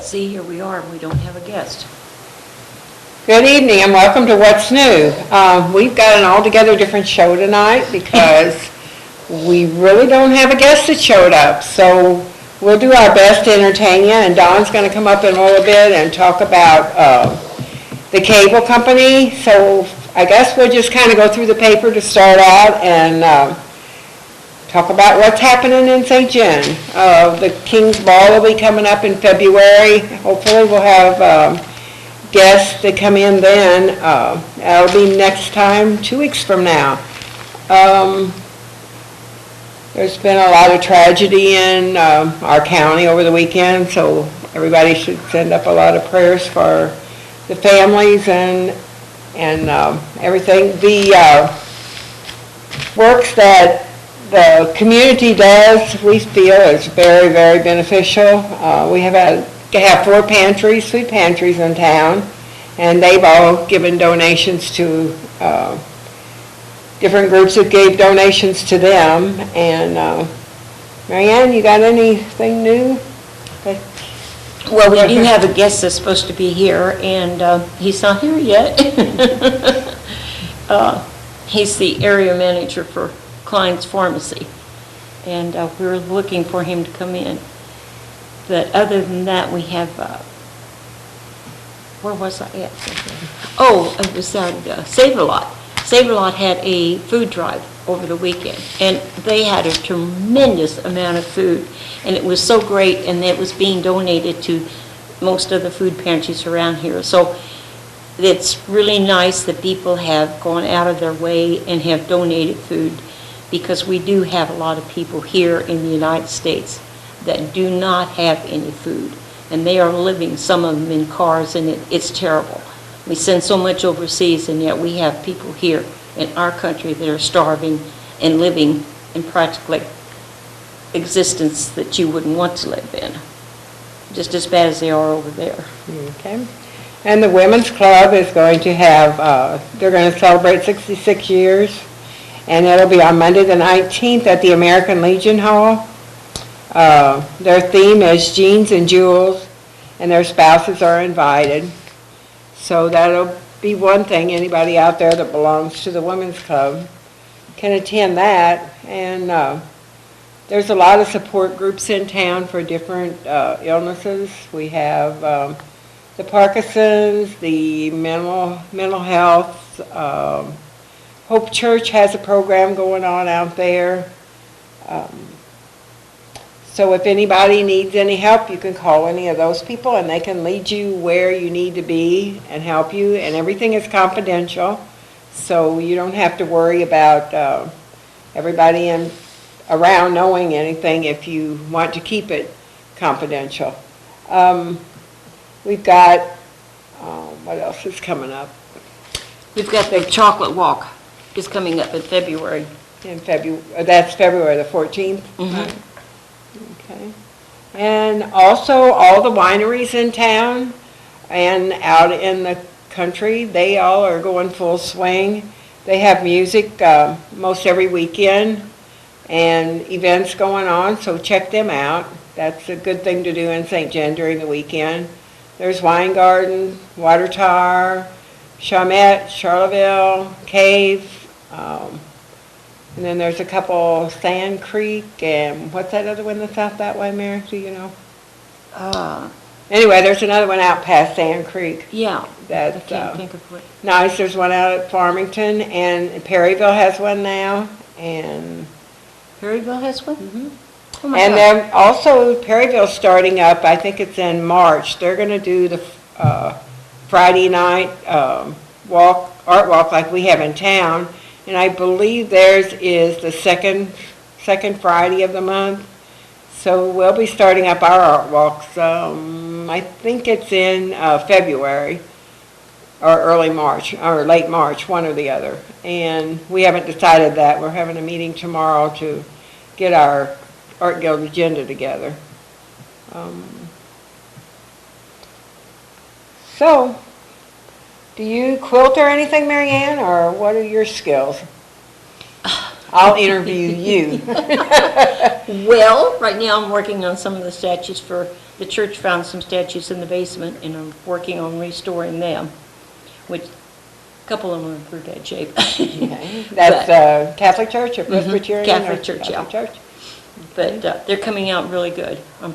See, here we are, we don't have a guest. Good evening and welcome to What's New. We've got an altogether different show tonight because we really don't have a guest that showed up. So we'll do our best to entertain you, and Dawn's going to come up in a little bit and talk about the cable company. So I guess we'll just kind of go through the paper to start out and talk about what's happening in St. John. The King's Ball will be coming up in February. Hopefully we'll have guests that come in then. That'll be next time, 2 weeks from now. There's been a lot of tragedy in our county over the weekend, so everybody should send up a lot of prayers for the families and everything. The works that the community does, we feel, is very, very beneficial. We have 4 pantries, food pantries in town, and they've all given donations to different groups that gave donations to them. And Marianne, you got anything new? Well, we do have a guest that's supposed to be here, and he's not here yet. He's the area manager for Klein's Pharmacy, and we're looking for him to come in. But other than that, we have, where was I at? Oh, it was at Save-A-Lot. Save-A-Lot had a food drive over the weekend, and they had a tremendous amount of food, and it was so great, and it was being donated to most of the food pantries around here. So it's really nice that people have gone out of their way and have donated food, because we do have a lot of people here in the United States that do not have any food, and they are living, some of them in cars, and it's terrible. We send so much overseas, and yet we have people here in our country that are starving and living in practically existence that you wouldn't want to live in, just as bad as they are over there. Okay. And the Women's Club is going to have, they're going to celebrate 66 years, and it'll be on Monday the 19th at the American Legion Hall. Their theme is Jeans and Jewels, and their spouses are invited. So that'll be one thing. Anybody out there that belongs to the Women's Club can attend that. And there's a lot of support groups in town for different illnesses. We have the Parkinson's, the mental health. Hope Church has a program going on out there. So if anybody needs any help, you can call any of those people, and they can lead you where you need to be and help you. And everything is confidential, so you don't have to worry about everybody around knowing anything if you want to keep it confidential. We've got, what else is coming up? We've got the Chocolate Walk is coming up in February. That's February the 14th. Mm-hmm. Right. Okay. And also all the wineries in town and out in the country, they all are going full swing. They have music most every weekend and events going on, so check them out. That's a good thing to do in St. John during the weekend. There's Weingarten, Water Tower, Chalmette, Charleville, Cave, and then there's a couple, Sand Creek, and what's that other one that's out that way, Mary? Do you know? Anyway, there's another one out past Sand Creek. Yeah, That's I can't think of what. nice. There's one out at Farmington, and Perryville has one now, and Perryville has one? Mm-hmm. Oh my and God. then also Perryville's starting up. I think it's in March. They're going to do the Friday night art walk like we have in town. And I believe theirs is the second Friday of the month. So we'll be starting up our art walks. I think it's in February or early March or late March, one or the other. And we haven't decided that. We're having a meeting tomorrow to get our Art Guild agenda together. So, do you quilt or anything, Marianne, or what are your skills? I'll interview you. Well, right now I'm working on some of the statues for, the church found some statues in the basement, and I'm working on restoring them, which, a couple of them are in pretty bad shape. Okay. That's Catholic Church or Presbyterian? Catholic or Church, yeah. Catholic Church? But they're coming out really good. I'm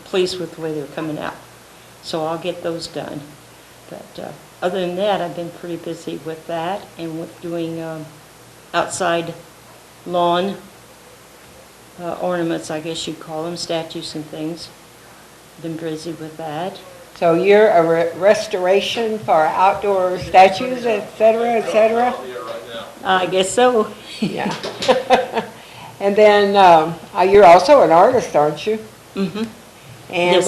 pleased with the way they're coming out. So I'll get those done. But other than that, I've been pretty busy with that and with doing outside lawn ornaments, I guess you'd call them, statues and things. Been busy with that. So you're a restoration for outdoor statues, et cetera, et cetera? I guess so. Yeah. And then you're also an artist, aren't you? Mm-hmm. And Yes,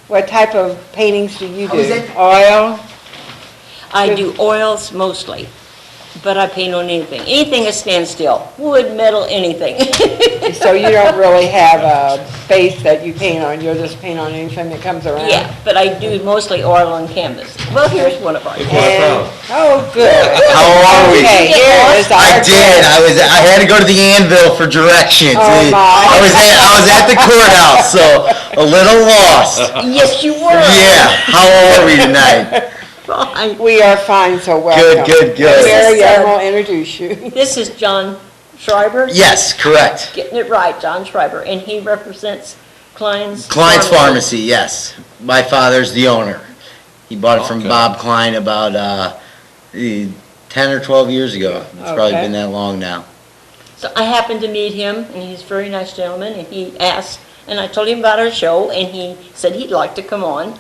what type of paintings do you How was do? that? Oil? I do oils mostly, but I paint on anything. Anything that stands still. Wood, metal, anything. So you don't really have a face that you paint on, you'll just paint on anything that comes around? Yeah, but I do mostly oil on canvas. Well, here's one of ours. And, oh, good. How are we? Okay, here is I our did. I had to go to the anvil for directions. Oh, my. I was at the courthouse, so a little lost. Yes, you were. Yeah. How are we tonight? Fine. We are fine, so welcome. Good. Mary This is, Ann will introduce you. This is John Schreiber. Yes, correct. Getting it right, John Schreiber, and he represents Klein's. Klein's Pharmacy. Yes. My father's the owner. He bought it from Okay. Bob Klein about 10 or 12 years ago. It's probably Okay. been that long now. So I happened to meet him, and he's a very nice gentleman, and he asked, and I told him about our show, and he said he'd like to come on.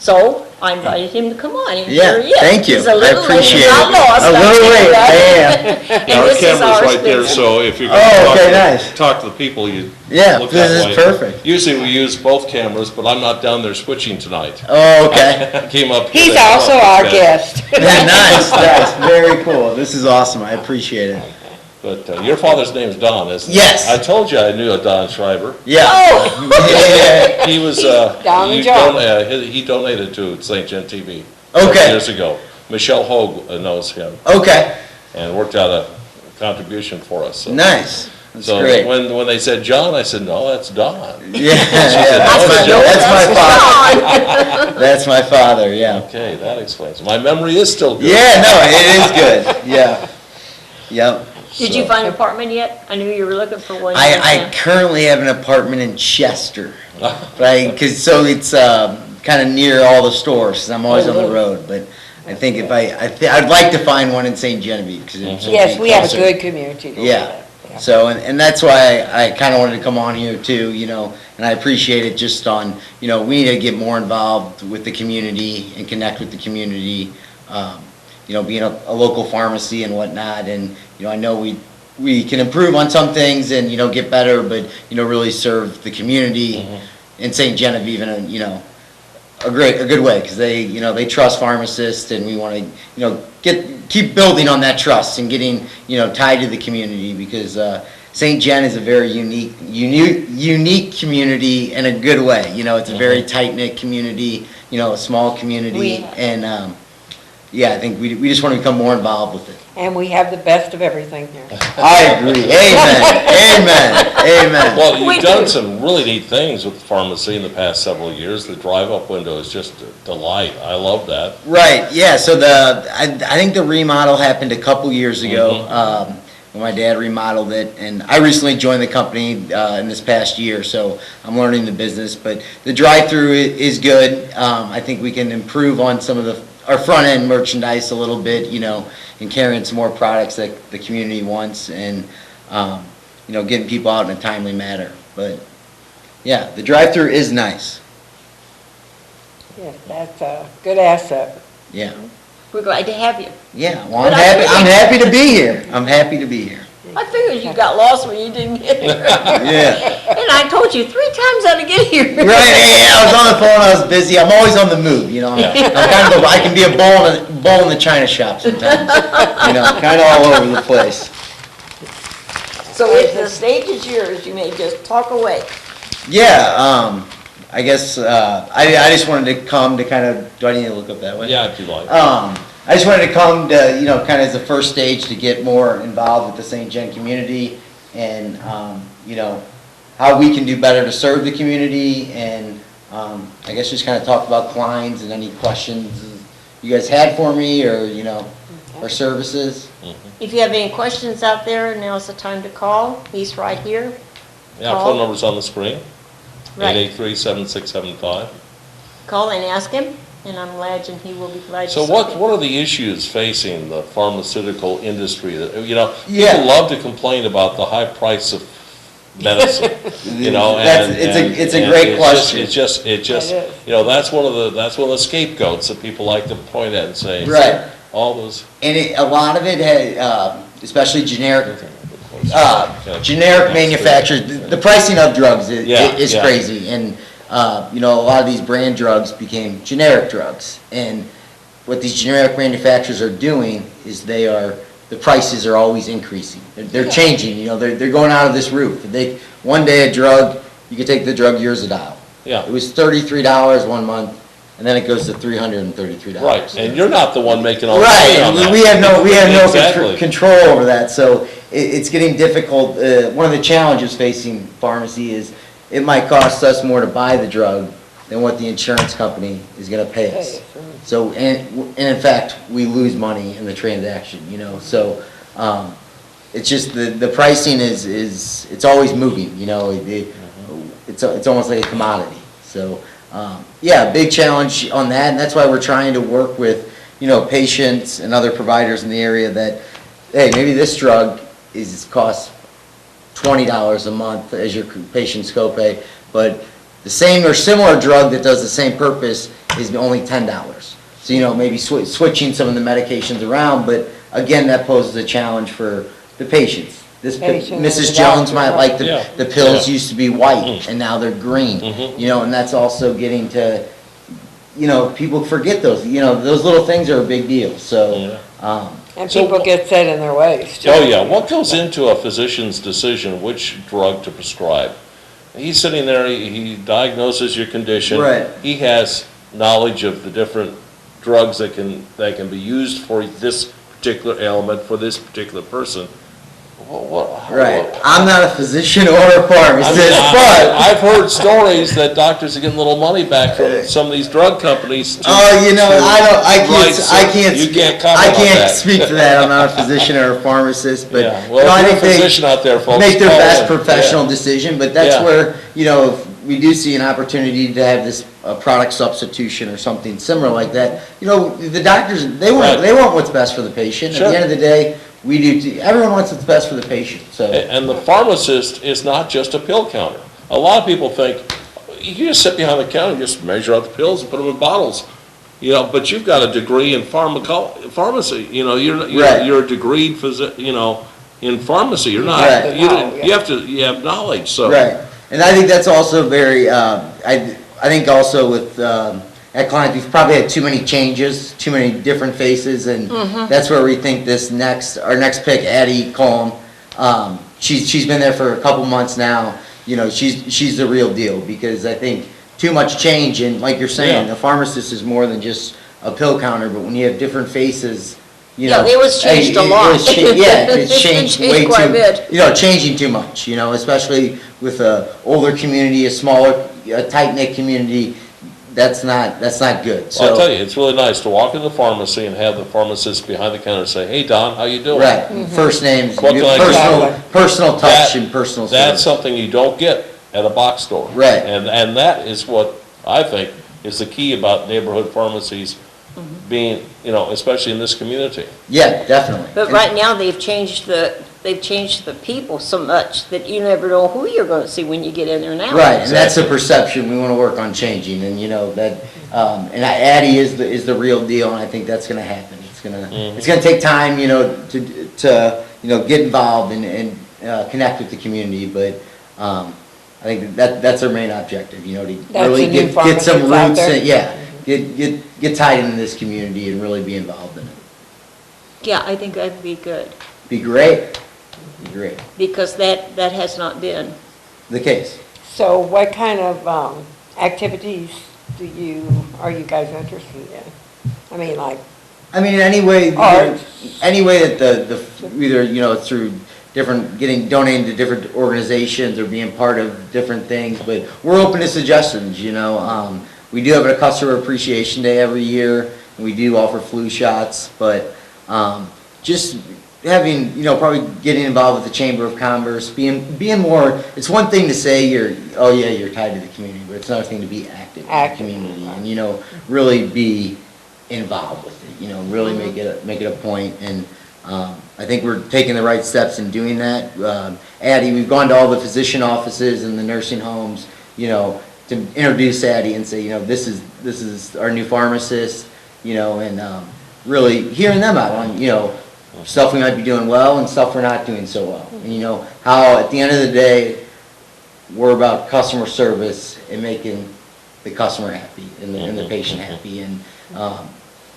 So I invited him to come on, and Yeah, here he is. thank you. He's a little I late, appreciate he's not it. lost. A I'll little tell you late, that. I am. And Our this is camera's our right there, space. so if you're Oh, going okay, to nice. talk to the people, you Yeah, look this that is way. perfect. Usually we use both cameras, but I'm not down there switching tonight. Oh, okay. I came up here. He's to also help our with that. guest. Nice. Very cool. This is awesome. I appreciate it. But your father's name is Don, isn't it? Yes. I told you I knew a Don Schreiber. Yeah. Oh, Yeah. He was, Don and you John. he donated to St. Gen TV. Okay. Years ago. Michelle Hogue knows him Okay. and worked out a contribution for us. So- Nice. That's So great. when they said John, I said, no, that's Don. Yeah, "Oh, that's my father. That's my father, yeah. Okay, that explains it. My memory is still good. Yeah, no, it is good, yeah. Yep. did you So- find an apartment yet? I knew you were looking for one. I currently have an apartment in Chester, right? So it's kind of near all the stores, 'cause I'm always on the road, but I think if I'd like to find one in St. Genevieve, 'cause it's Yes, we have a closer. good community. Yeah. So, and that's why I kind of wanted to come on here too, and I appreciate it just on, we need to get more involved with the community and connect with the community, being a local pharmacy and whatnot, and, I know we can improve on some things and, get better, but, really serve the community in St. Genevieve in a good way, because they trust pharmacists, and we want to, keep building on that trust and getting, tied to the community, because St. Gen is a very unique community in a good way. It's a very tight-knit community, a small community, and I think we just want to become more involved with it. And we have the best of everything here. I agree. Amen. Well, We you've done do. some really neat things with the pharmacy in the past several years. The drive-up window is just a delight. I love that. Right, yeah, so I think the remodel happened a couple years ago, when my dad remodeled it, and I recently joined the company in this past year, so I'm learning the business, but the drive-through is good. I think we can improve on some of our front-end merchandise a little bit, and carrying some more products that the community wants, and, getting people out in a timely manner. But, yeah, the drive-through is nice, Yes, that's a good asset. yeah. We're glad to have you. Yeah, well, But I'm happy to be here. I'm happy to be here. I figured you got lost when you didn't get here. Yeah. And I told you 3 times how to get here. Right, yeah, I was on the phone, I was busy. I'm always on the move, I can be a bull in the china shop sometimes. Kind of all over the place. So if the stage is yours, you may just talk away. Yeah, I guess, I just wanted to come to kind of, do I need to look up that way? Yeah, if you like. I just wanted to come to, you know, kind of as the first stage to get more involved with the St. John community and, you know, how we can do better to serve the community and, I guess just kind of talk about Klein's and any questions you guys had for me or, you know, our services. If you have any questions out there, now's the time to call. He's right here. Yeah, Call. phone number's on the screen, Right. 883-7675. Call and ask him, and I'm glad, and he will be glad to. So serve you. what are the issues facing the pharmaceutical industry? That, you know, Yeah. people love to complain about the high price of medicine, you know, That's- and. it's a and great it's question. It's just, It is. you know, that's one of the scapegoats that people like to point at and say. Right. All those. And a lot of it had, especially generic manufacturers, the pricing of drugs Yeah, is yeah. crazy. And, you know, a lot of these brand drugs became generic drugs. And what these generic manufacturers are doing is the prices are always increasing. They're changing, you know, they're going out of this roof. One day a drug, you could take the drug Urzadil. Yeah. It was $33 one month, and then it goes to $333. Right, and you're not the one making all the money Right, on that. we have no Exactly. control over that, so it's getting difficult. One of the challenges facing pharmacy is it might cost us more to buy the drug than what the insurance company is gonna pay us. So, and in fact, we lose money in the transaction, you know, so, it's just the pricing it's always moving, you know, it's almost like a commodity, so, yeah, big challenge on that, and that's why we're trying to work with, you know, patients and other providers in the area that, hey, maybe this drug costs $20 a month as your patient's copay, but the same or similar drug that does the same purpose is only $10. So, you know, maybe switching some of the medications around, but again, that poses a challenge for the patients. Patients and Mrs. the Jones doctors, might right. like Yeah. the pills Yeah. used to be white, and now they're green, you know, and that's also getting to, you know, people forget those, you know, those little things are a big deal, so, And So- people get set in their ways, too. Oh, yeah, what goes into a physician's decision which drug to prescribe? He's sitting there, he diagnoses your condition. Right. He has knowledge of the different drugs that can be used for this particular ailment, for this particular person. right. I'm not a physician or a pharmacist, but, I've heard stories that doctors are getting a little money back from some of these drug companies. oh, you know, I Right, so can't you speak- can't comment I on can't that. speak to that, I'm not a physician or a pharmacist, but, Yeah, you well, know, I if you're think a they physician out there, folks, make their call best in. professional Yeah. decision, but that's Yeah. where, you know, if we do see an opportunity to have this product substitution or something similar like that, you know, the doctors, they Right. want what's best for the patient. At Sure. the end of the day, we do, everyone wants what's best for the patient, so. And the pharmacist is not just a pill counter. A lot of people think, you just sit behind the counter, and just measure out the pills and put them in bottles. You know, but you've got a degree in pharmacy, you know, Right. you're a degreed you know, in pharmacy, you're not, Right. you have knowledge, so. Right, and I think that's also very, I think also with, at Klein, we've probably had too many changes, too many different faces, and that's where we think our next pick, Addie Colm, she's been there for a couple months now, you know, she's the real deal, because I think too much change, and like you're saying, Yeah. a pharmacist is more than just a pill counter, but when you have different faces, you Yeah, know. it was changed a lot. Yeah, it's It's changed changed way quite a too, bit. you know, changing too much, you know, especially with a older community, a smaller, a tight-knit community, that's not good, Well, I'll tell so. you, it's really nice to walk into the pharmacy and have the pharmacist behind the counter say, hey, Don, how you doing? Right, first names, What can I do? personal touch That- and personal That's service. something you don't get at a box store. Right. And that is what I think is the key about neighborhood pharmacies being, you know, especially in this community. Yeah, definitely. But right now, they've changed the people so much that you never know who you're gonna see when you get in there now. Right, and that's the Exactly. perception we wanna work on changing, and you know, that, and Addie is the real deal, and I think that's gonna happen. It's gonna take time, you know, to, you know, get involved and connect with the community, but, I think that's our main objective, you know, to That's really the new get some pharmacists out roots, there? in- yeah, get tied into this community and really be involved in it. Yeah, I think that'd be good, Be great, because that has not been. the case. So what kind of activities are you guys interested in? I mean, like I mean, any way, Or- any way that either, it's through different, donating to different organizations or being part of different things, but we're open to suggestions, We do have a customer appreciation day every year, and we do offer flu shots, but, just having, probably getting involved with the Chamber of Commerce, being more, it's one thing to say you're tied to the community, but it's another thing to be active in the community, and, really be involved with it, really make it a point, and, I think we're taking the right steps in doing that. Addie, we've gone to all the physician offices and the nursing homes, to introduce Addie and say, this is our new pharmacist, and, really hearing them out on, stuff we might be doing well and stuff we're not doing so well. And, how at the end of the day, we're about customer service and making the customer happy and the patient happy. And,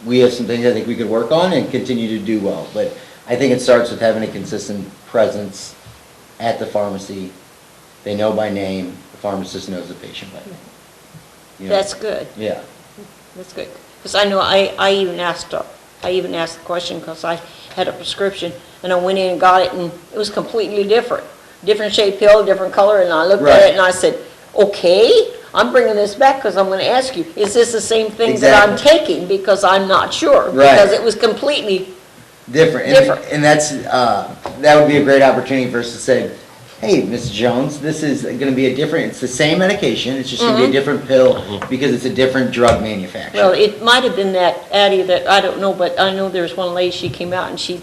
we have some things I think we could work on and continue to do well. But I think it starts with having a consistent presence at the pharmacy. They know by name, the pharmacist knows the patient by name. That's good. Yeah. That's good. Because I know I even asked the question because I had a prescription and I went in and got it and it was completely different. Different shaped pill, different color, and I looked at Right. it and I said, okay, I'm bringing this back because I'm going to ask you, is this the same thing that I'm Exactly. taking? Because I'm not sure. Right. Because it was completely, Different. Different. And that's, that would be a great opportunity for us to say, hey, Mrs. Jones, this is gonna be a different, it's the same medication, it's just gonna be a different pill because it's a different drug manufacturer. well, it might have been that Addie that, I don't know, but I know there's one lady, she came out and she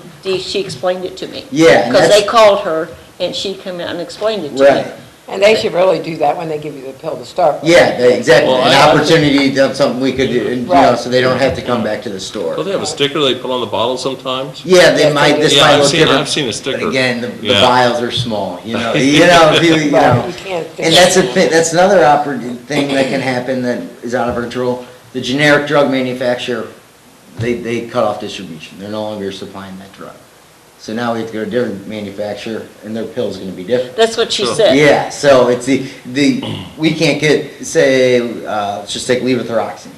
explained it to me. Yeah, and Because they that's- called her and she came out and explained it to Right. me. And they should really do that when they give you the pill to start with. Yeah, exactly. Well, An I- opportunity, that's something we could do, and, Right. so they don't have to come back to the store. Don't they have a sticker they put on the bottle sometimes? Yeah, they Yes, might, they this do. Yeah, might I've look seen- different. I've seen a sticker. Again, the Yeah. vials are small, if you, Right, you can't. and that's another thing that can happen that is out of our control. The generic drug manufacturer, they cut off distribution. They're no longer supplying that drug. So now we have to go to a different manufacturer, and their pill's gonna be different. That's what she Sure. said. Yeah, so it's we can't get, say, let's just take levothyroxine.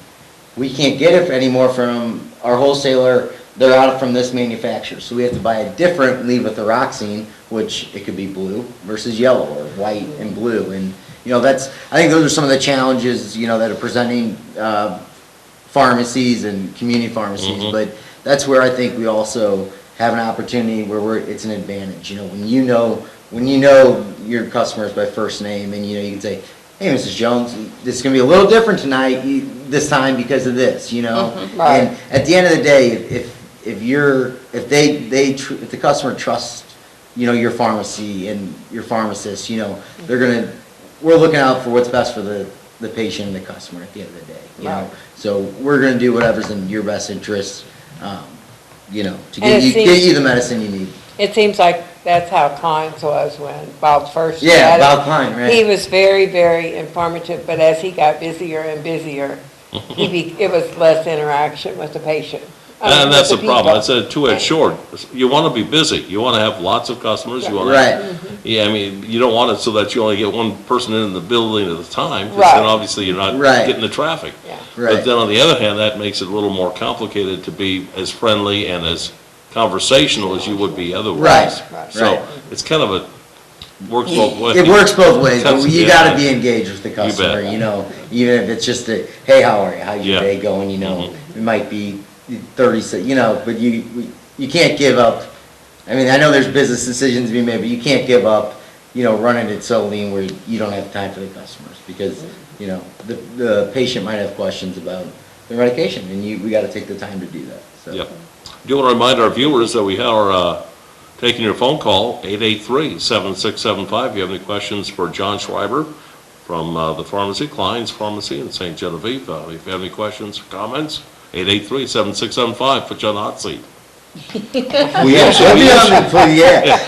We can't get it anymore from our wholesaler, they're out from this manufacturer. So we have to buy a different levothyroxine, which it could be blue versus yellow, or white and blue. And, I think those are some of the challenges, that are presenting pharmacies and community pharmacies. But that's where I think we also have an opportunity where it's an advantage, when you know your customers by first name, and you can say, hey, Mrs. Jones, this is gonna be a little different tonight, this time because of this, Right. And at the end of the day, if the customer trusts, your pharmacy and your pharmacist, we're looking out for what's best for the patient and the customer at the end of the day, Right. So we're gonna do whatever's in your best interest, to And get it get seems- you the medicine you need. It seems like that's how Kleins was when Bob first Yeah, had it. Bob Klein, right. He was very, very informative, but as he got busier and busier, it was less interaction with the patient. I mean, And that's the with problem, people. it's a two-edged sword. You want to be busy, you want to have lots of customers, you want to. Right. Yeah, I mean, you don't want it so that you only get one person in the building at a time, because Right. then obviously you're not Right. getting the traffic. Yeah. Right. But then on the other hand, that makes it a little more complicated to be as friendly and as conversational as you would be otherwise. Right, So right. it's kind of works both ways. It works both ways, but That's- you yeah. gotta be engaged with the customer, bet. even if it's just a, hey, how are you, how's your Yeah. day going, it might be 30, but you can't give up. I mean, I know there's business decisions to be made, but you can't give up, running it so lean where you don't have time for the customers, because, the patient might have questions about their medication, and we gotta take the time to do that, so. Yep. Do want to remind our viewers that we are taking your phone call, 883-7675. If you have any questions for John Schreiber from the pharmacy, Klein's Pharmacy in St. Genevieve. If you have any questions or comments, 883-7675, put you on the hot seat. We They'll be on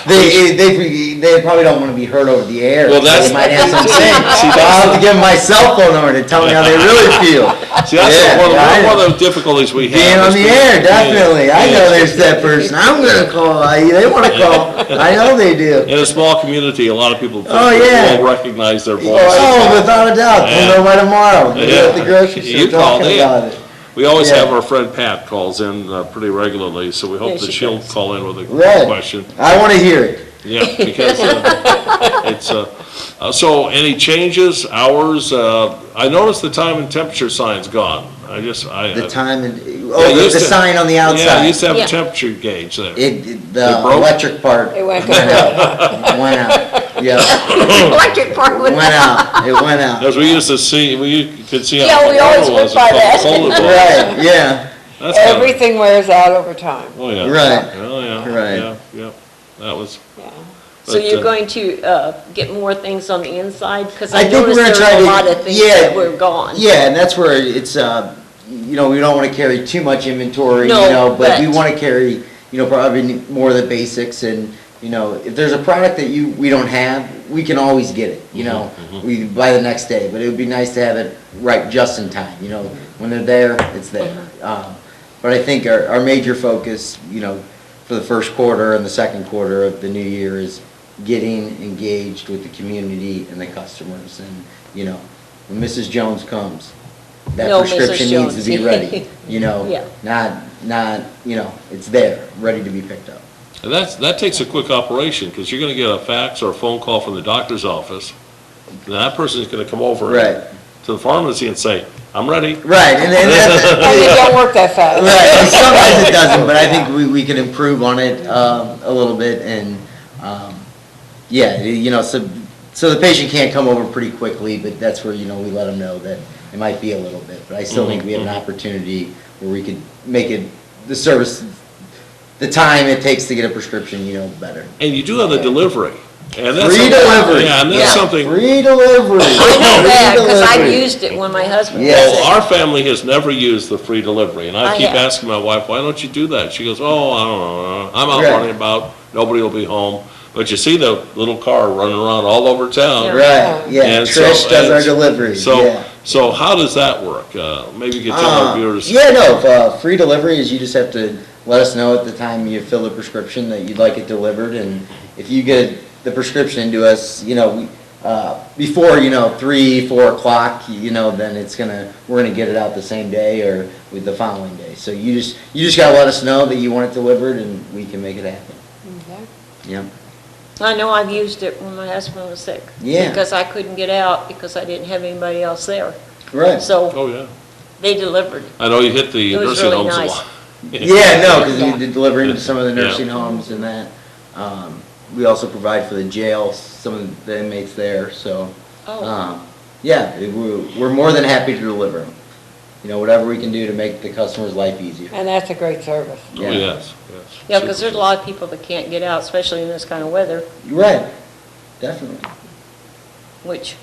the- They probably don't wanna be heard over the air. Well, so that's- They might have some See, saying. that's I'll have to give them my cell phone number to tell me how they really feel. See, that's Yeah, I know. one of the difficulties we have. Being on is the we- air, definitely. I Yeah. know there's that person. I'm gonna call. They wanna call. I know they do. In a small community, a lot of people Oh, yeah. won't recognize their voice. Oh, without a doubt. Yeah. We'll know by tomorrow. We'll be Yeah. at the grocery You store called talking in. about it. We always Yeah. have our friend Pat calls in pretty regularly, so we hope Yeah, that she she'll does. call in with a Right. question. I want to hear it. Yeah, because it's, so any changes, hours? I noticed the time and temperature sign's gone. The time and, Yeah, oh, it used the to- sign on the Yeah, I outside. used to have Yeah. a temperature gauge there. The broke? electric part It went went to out. Went out. Yeah, Electric part went out. It went out. As we used to see, we could see how Yeah, cold we it always was went by and how cold it was. Right, yeah, That's kinda- Everything wears out over time. Oh, yeah. Right. Oh, yeah. Right. Yeah, yeah. That was, Yeah. So But, you're going to get more things on the inside? Because I I think we're noticed gonna there try were a to- lot of things yeah. that were gone. yeah, and that's where it's, we don't want to carry too much inventory, No, but we but- want to carry, probably more of the basics, and, if there's a product that we don't have, we can always get it, we buy the next day, but it would be nice to have it right just in time, when they're there, it's there. But I think our major focus, for the first quarter and the second quarter of the new year is getting engaged with the community and the customers, and, when Mrs. Jones comes, that No, Mrs. prescription needs to be Jones. ready, Yeah. not, it's there, ready to be picked up. and that takes a quick operation, because you're gonna get a fax or a phone call from the doctor's office. And that person's gonna come over Right. to the pharmacy and say, I'm ready. Right, and that's, And it don't work that fast. right, and sometimes it doesn't, but I think we can improve on it, a little bit, and, yeah, so the patient can't come over pretty quickly, but that's where, we let them know that it might be a little bit, but I still think we have an opportunity where we could make it, the service, the time it takes to get a prescription, better. And you do have the delivery. And that's Free something- delivery. Yeah, and that's Yeah. something, Free delivery. I know that, because I've Free delivery. used it when my husband Yeah. was well, sick. our family has never used the free delivery, and I I keep have. asking my wife, why don't you do that? She goes, oh, I don't know, I'm out Right. running about, nobody will be home. But you see the little car running around all over town. Right, yeah, And so- Trish does our and deliveries, So, yeah. so how does that work? Maybe you could tell our viewers. Yeah, no, free delivery is you just have to let us know at the time you fill the prescription that you'd like it delivered, and if you get the prescription into us, before, 3, 4 o'clock, then we're gonna get it out the same day or with the following day. So you just gotta let us know that you want it delivered, and we can make it happen. Okay. Yeah, I know I've used it when my husband was sick. Yeah. Because I couldn't get out because I didn't have anybody else there. right. So Oh, yeah. they delivered. I know you hit the It was nursing really homes a nice. lot. Yeah, no, because we did delivering to some of the Yeah. nursing homes and that. We also provide for the jail, some of the inmates there, so. Oh, Yeah, we're more than happy to deliver them. Whatever we can do to make the customer's life easier. And that's a great service. Oh, yes, yes. yeah, because there's a lot of people that can't get out, especially in this kind of weather, You're right, definitely. which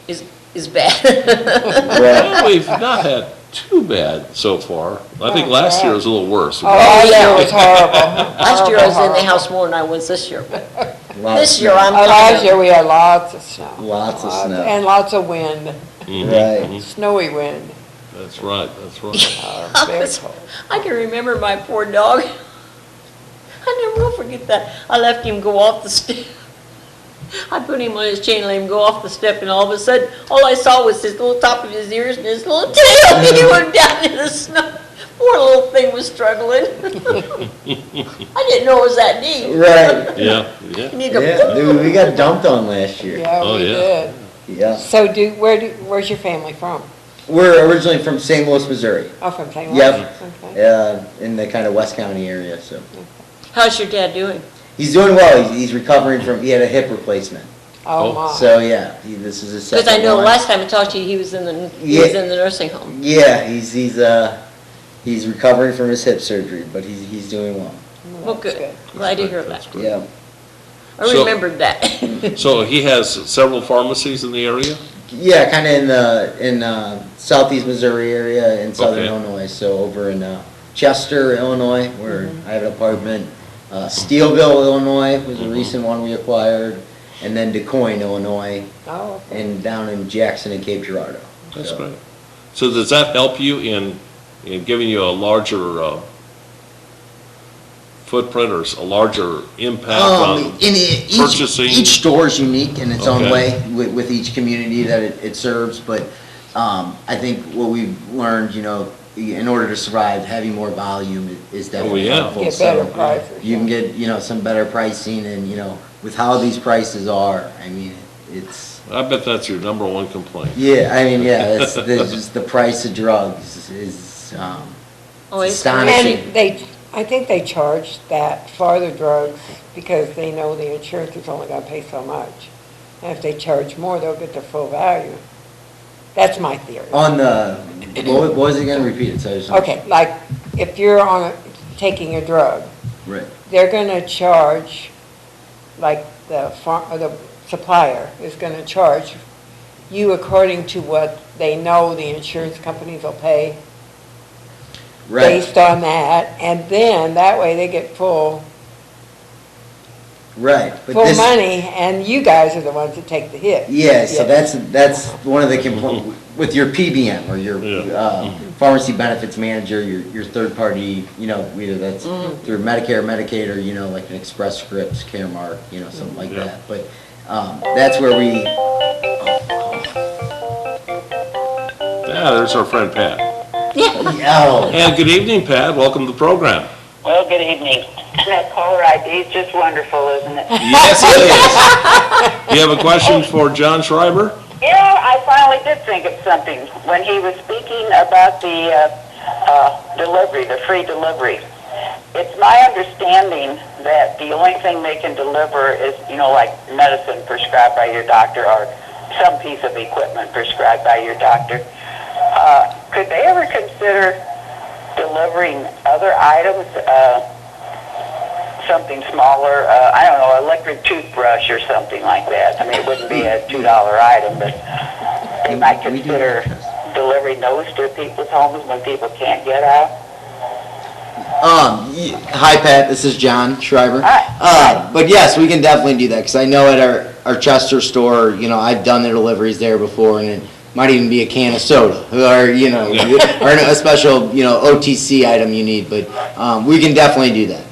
is bad. Right. Well, we've not had too bad so far. I think Oh, last year God. was a little worse. Oh, last year was horrible. Last year I was in the Horrible, house more than I was this year. Lots This of year snow. I'm Last kind year of, we had lots of snow. Lots of snow. And lots of wind, Mhm, Right. mhm. snowy wind. That's right, that's right. Very cold. I can remember my poor dog. I never will forget that. I left him go off the step. I put him on his chain and let him go off the step, and all of a sudden, all I saw was his little top of his ears and his little tail. He went down in the snow. Poor little thing was struggling. I didn't know it was that deep. Right. Yeah, yeah. You need to- Yeah, dude, we got dumped on last year. Yeah, Oh, we yeah. did. Yeah. So where's your family from? We're originally from St. Louis, Missouri. Oh, from St. Louis? Yep. Okay. In the kind of West County area, so. How's your dad doing? He's doing well. He's recovering he had a hip replacement. Oh, Oh. my. So, yeah, this is his second Because I know one. last time I talked to you, he was in the nursing home. Yeah, he's recovering from his hip surgery, but he's doing well. Well, That's good. Glad to hear that. Yeah. I So- remembered that. So he has several pharmacies in the area? Yeah, kind of in southeast Missouri area in southern Okay. Illinois. So over in Chester, Illinois, where I have an apartment. Steelville, Illinois was a recent one we acquired, and then DeCoin, Illinois, Oh, okay. and down in Jackson and Cape Girardeau. That's So- great. So does that help you in giving you a larger footprint or a larger impact on? purchasing? Each store is unique in its own Okay. way with each community that it serves, but I think what we've learned, in order to survive, having more volume is definitely yeah. helpful. Get better So prices. You can get, some better pricing and, with how these prices are, I mean, it's, I bet that's your number one complaint. it's just the price of drugs is, Oh, it's astonishing. And I think they charge that for the drugs because they know the insurance is only gonna pay so much. And if they charge more, they'll get the full value. That's my theory. On the, what was it again, repeat it, so I just. Okay, like, if you're taking a drug, Right, they're gonna charge, like, the supplier is gonna charge you according to what they know the insurance companies will pay right, based on that, and then that way they get full right. But full this- money, and you guys are the ones that take the hit. Yeah, so that's one of the, with your PBM or your Yeah. pharmacy benefits manager, your third party, either that's through Medicare, Medicaid, or, like an Express Scripts, Caremark, something like Yeah. that. But that's where we, Yeah, there's our friend Pat. oh, And good evening, Pat, welcome to the program. Well, good evening. That caller ID is just wonderful, isn't it? Yes, it is. You have a question for John Schreiber? Yeah, I finally did think of something when he was speaking about the delivery, the free delivery. It's my understanding that the only thing they can deliver is, like medicine prescribed by your doctor or some piece of equipment prescribed by your doctor. Could they ever consider delivering other items, something smaller, I don't know, electric toothbrush or something like that? I mean, it wouldn't be a $2 item, but they might We do consider delivering those to people's homes when people can't get out. hi Pat, this is John Schreiber. Hi. But yes, we can definitely do that, because I know at our Chester store, I've done the deliveries there before, and it might even be a can of soda, or, or a special, OTC item you need, but we can definitely do that.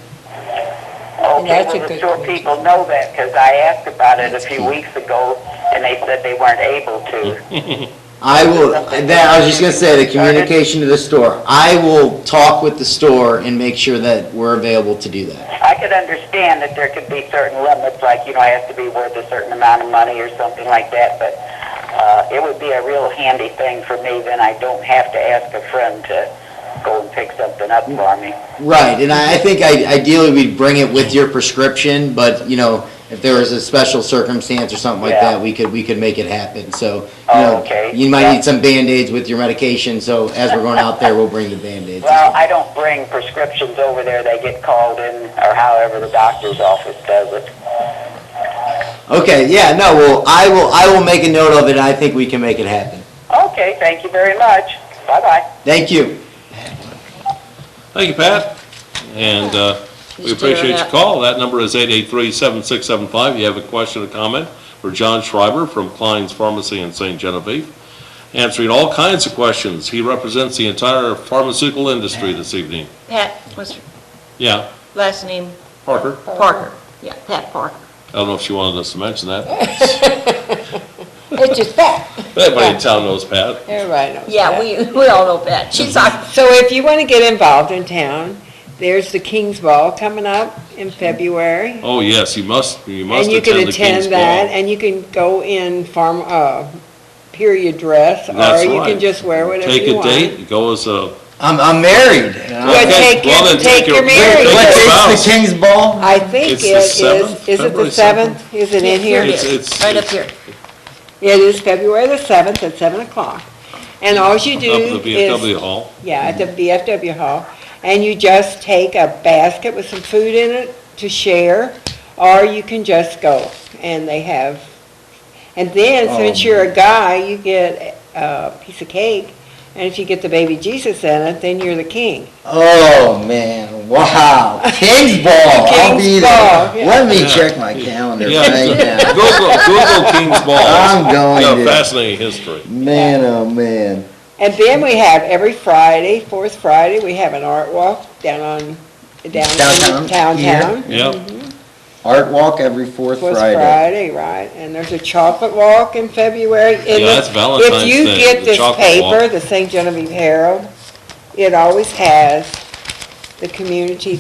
Okay, That's a well, good sure question. people know that, because I asked about it a few weeks ago, and they said they weren't able to. I was just gonna say, the communication to the store, I will talk with the store and make sure that we're available to do that. I could understand that there could be certain limits, like, I have to be worth a certain amount of money or something like that, but it would be a real handy thing for me, then I don't have to ask a friend to go and pick something up for me. Right, and I think ideally we'd bring it with your prescription, but, if there was a special circumstance or something like Yeah. that, we could make it happen, so, Oh, okay. you might Yeah. need some Band-Aids with your medication, so as we're going out there, we'll bring the Band-Aids. Well, I don't bring prescriptions over there, they get called in, or however the doctor's office does it. Okay, yeah, no, well, I will make a note of it, and I think we can make it happen. Okay, thank you very much. Bye-bye. Thank you. Thank you, Pat. And we Just appreciate tearing your up. call. That number is 883-7675. You have a question or comment for John Schreiber from Klein's Pharmacy in St. Genevieve, answering all kinds of questions. He represents the entire pharmaceutical industry this evening. Pat, what's her Yeah, last name? Parker? Parker. Yeah, Pat Parker. I don't know if she wanted us to mention that. It's just that. Everybody in town knows Pat. Everybody knows Yeah, that. we all know Pat. She's our, So if you want to get involved in town, there's the King's Ball coming up in February. Oh, yes, you must And you can attend the King's attend that, Ball. and you can go in period dress, That's or you right. can just wear whatever Take you a want. date, go as a, I'm married. Well, Okay, take well, your, then take your take marriage. your What spouse. date's the King's Ball? I think It's it the is, 7th, is it February the 7th? Is it in here here? it is, It's- right up here. It is February the 7th at 7 o'clock. And all you do up the VFW is, Hall. yeah, at the VFW Hall, and you just take a basket with some food in it to share, or you can just go, and they have, and then, since you're a guy, you get a piece of cake, and if you get the baby Jesus in it, then you're the king. Oh, man, wow. King's Ball, I'll be King's there. Ball, yeah. Let me check my calendar Yeah, right now. Google King's Ball. I'm going Got a to. fascinating history. Man, oh, man. And then we have every Friday, fourth Friday, we have an art walk downtown. Downtown, here? Yep. Art walk every fourth Fourth Friday. Friday, right, and there's a chocolate walk in February. And Yeah, that's Valentine's If you Day, get the this chocolate paper, walk. the St. Genevieve Herald, it always has the community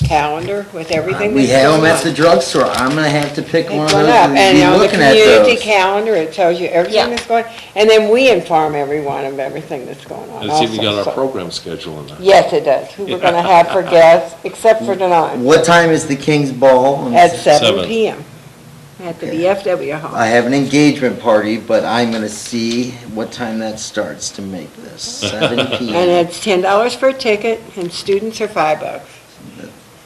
calendar with everything We that's have going them on. at the drugstore. I'm gonna have to pick Pick one of one those up, and and be on the looking at community those. calendar, it tells you Yeah. everything that's going, and then we inform everyone of everything that's going on And it's even also, got our so- program schedule in there. Yes, it does, who we're gonna have for guests, except for tonight, What time is the King's Ball? at 7 7. PM. At the VFW Hall. I have an engagement party, but I'm gonna see what time that starts to make this, 7 And PM. it's $10 for a ticket, and students are $5.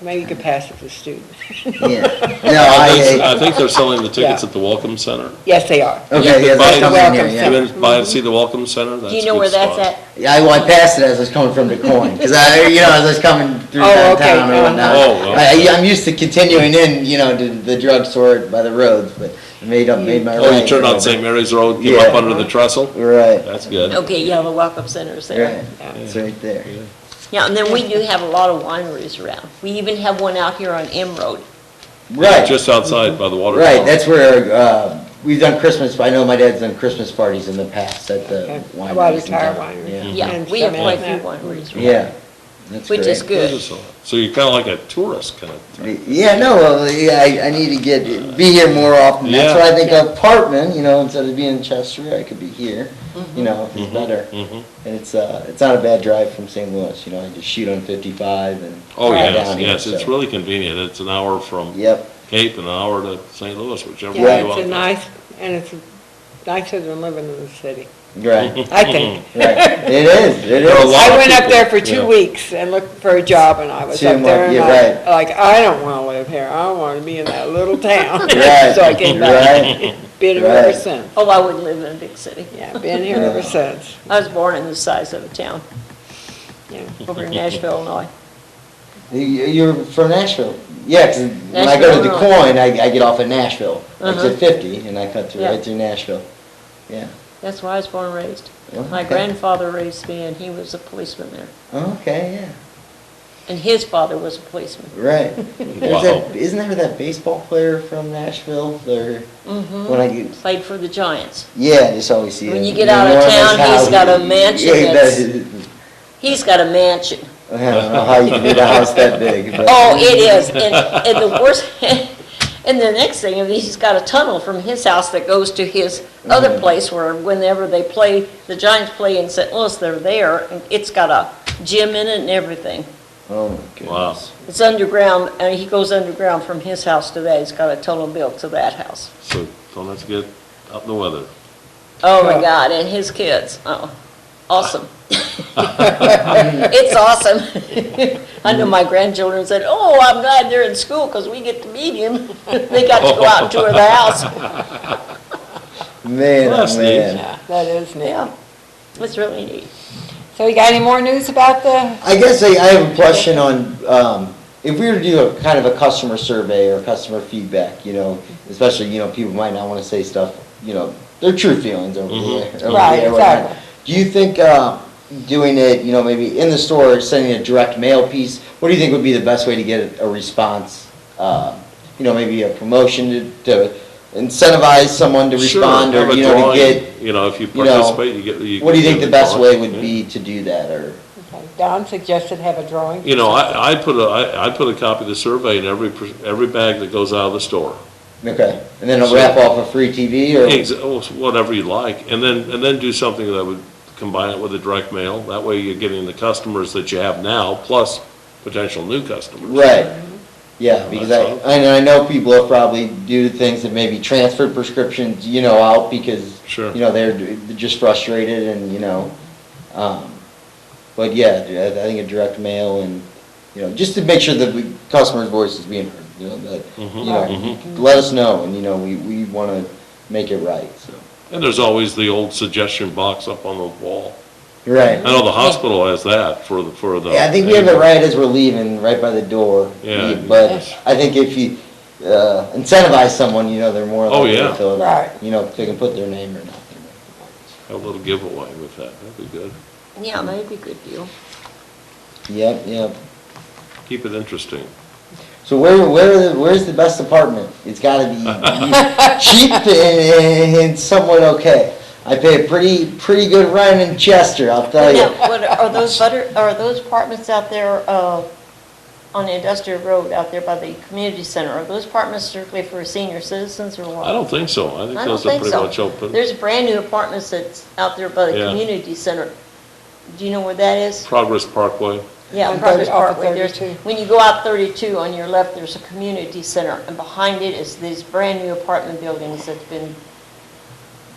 Maybe you could pass it to students. Yeah, no, I think they're selling the tickets Yeah. at the Welcome Center. Yes, they are. okay, yeah, Buy that's it- coming in here, Welcome yeah. You been by and see the Welcome Center? That's Do you a know good where that's spot. at? Yeah, well, I passed it as I was coming from Des Moines, because as I was coming through Oh, okay, downtown or uh-huh. whatnot. Oh, well. I'm used to continuing in, to the drugstore by the roads, but I made my right. Oh, you turned on St. Mary's Road, came up Yeah. under the trestle? Right, That's good. Okay, yeah, the Welcome Center is there. right, it's right there. Yeah, and then we do have a lot of wineries around. We even have one out here on M Road. Right, Just outside by the water. right, tower. that's where, we've done Christmas, I know my dad's done Christmas parties in the past at the Okay. wineries. Water in Tower town. Winery. Yeah. Yeah, And we have quite a Savannah. few wineries around. Yeah, that's Which is great. good. So you're kind of like a tourist kind of. Yeah, no, well, yeah, I need to be here more often. That's Yeah. why I think apartment, instead of being in Chester, I could be here, if it's better. Mm-hmm. And it's not a bad drive from St. Louis, I just shoot on 55 and Oh, drive yes, down here. yes, it's so. really convenient. It's an hour from Yep, Cape and an hour to St. Louis, whichever way Yeah, you it's a want. nice, and it's nicer than living in the city, right, I think. right. It is, it There are a is. lot I of went up there people, for 2 yeah. weeks and looked for a job, and I was Too up much, there, and you're I don't wanna live here, I wanna be in that little town. Right, So I came back, right. been here ever Right. since, Oh, I wouldn't live in a big city. yeah, been here ever since, I was born in the size of a town yeah. over in Nashville, Illinois. You're from Nashville? Yeah, 'cause when I go to Nashville, DeQuoin, I get off at Nashville. It's Uh-huh. at 50, and I cut through, Yeah. right through Nashville. Yeah. That's where I was born and raised. My Okay. grandfather raised me, and he was a policeman there. Okay, yeah. And his father was a policeman. Right. Wow. Isn't there that baseball player from Nashville? When I get, Played for the Giants. yeah, I just always see it. When you get out of Enormous town, he's house. got a mansion Yeah, that's- He's got a mansion. I don't know how you can get a house that big. But. Oh, it is, and the worst, and the next thing is he's got a tunnel from his house that goes to his other place where whenever they play, the Giants play in St. Louis, they're there, and it's got a gym in it and everything. Oh, my goodness. Wow. It's underground, and he goes underground from his house to that, he's got a tunnel built to that house. So don't have to get out in the weather. Oh my Yeah. God, and his kids, oh, awesome. It's awesome. I know my grandchildren said, oh, I'm glad they're in school because we get to meet him. They got to go out and tour the house. Man, Well, that's oh, neat. man. Yeah, that is neat. Yeah, it's really neat. So you got any more news about the, I guess I have a question on, if we were to do a kind of a customer survey or customer feedback, especially, people might not want to say stuff, their true feelings over there. over Right, there, whatnot. exactly. Do you think, doing it, maybe in the store, sending a direct mail piece, what do you think would be the best way to get a response? Maybe a promotion to incentivize someone to Sure, respond, or, have a to drawing. get, If you you know, participate, you get. what do you think get the a best way drawing. would Yeah. be to do that, or? Don suggested have a drawing? I put a copy of the survey in every bag that goes out of the store. Okay, and then a wrap off a free TV, or? Whatever you like, and then do something that would combine it with a direct mail. That way you're getting the customers that you have now, plus potential new customers. Right, yeah, because That's all. I know people have probably do things that maybe transferred prescriptions, out because, Sure. they're just frustrated and, but yeah, I think a direct mail and, just to make sure that the customer's voice is being heard, that, Mhm. let us know and, we wanna make it right, so. And there's always the old suggestion box up on the wall. Right. I know the hospital has that for the. Yeah, I think we have it right as we're leaving, right by the door. Yeah. But I think if you incentivize someone, they're more Oh, likely yeah. to fill it out. Right. If they can put their name or not. Have a little giveaway with that, that'd be good. Yeah, that'd be a good deal. Yep. Keep it interesting. So where's the best apartment? It's gotta be cheap and somewhat okay. I pay a pretty good rent in Chester, I'll tell Now, you. what, are those apartments out there, on the industrial road out there by the community center, are those apartments strictly for senior citizens or what? I don't think so. I think I don't those are think pretty so. much open. There's brand new apartments that's out there by the Yeah. community center. Do you know where that is? Progress Parkway. Yeah, On Progress 30 off of Parkway. There's, 32. when you go out 32 on your left, there's a community center, and behind it is these brand new apartment buildings that's been,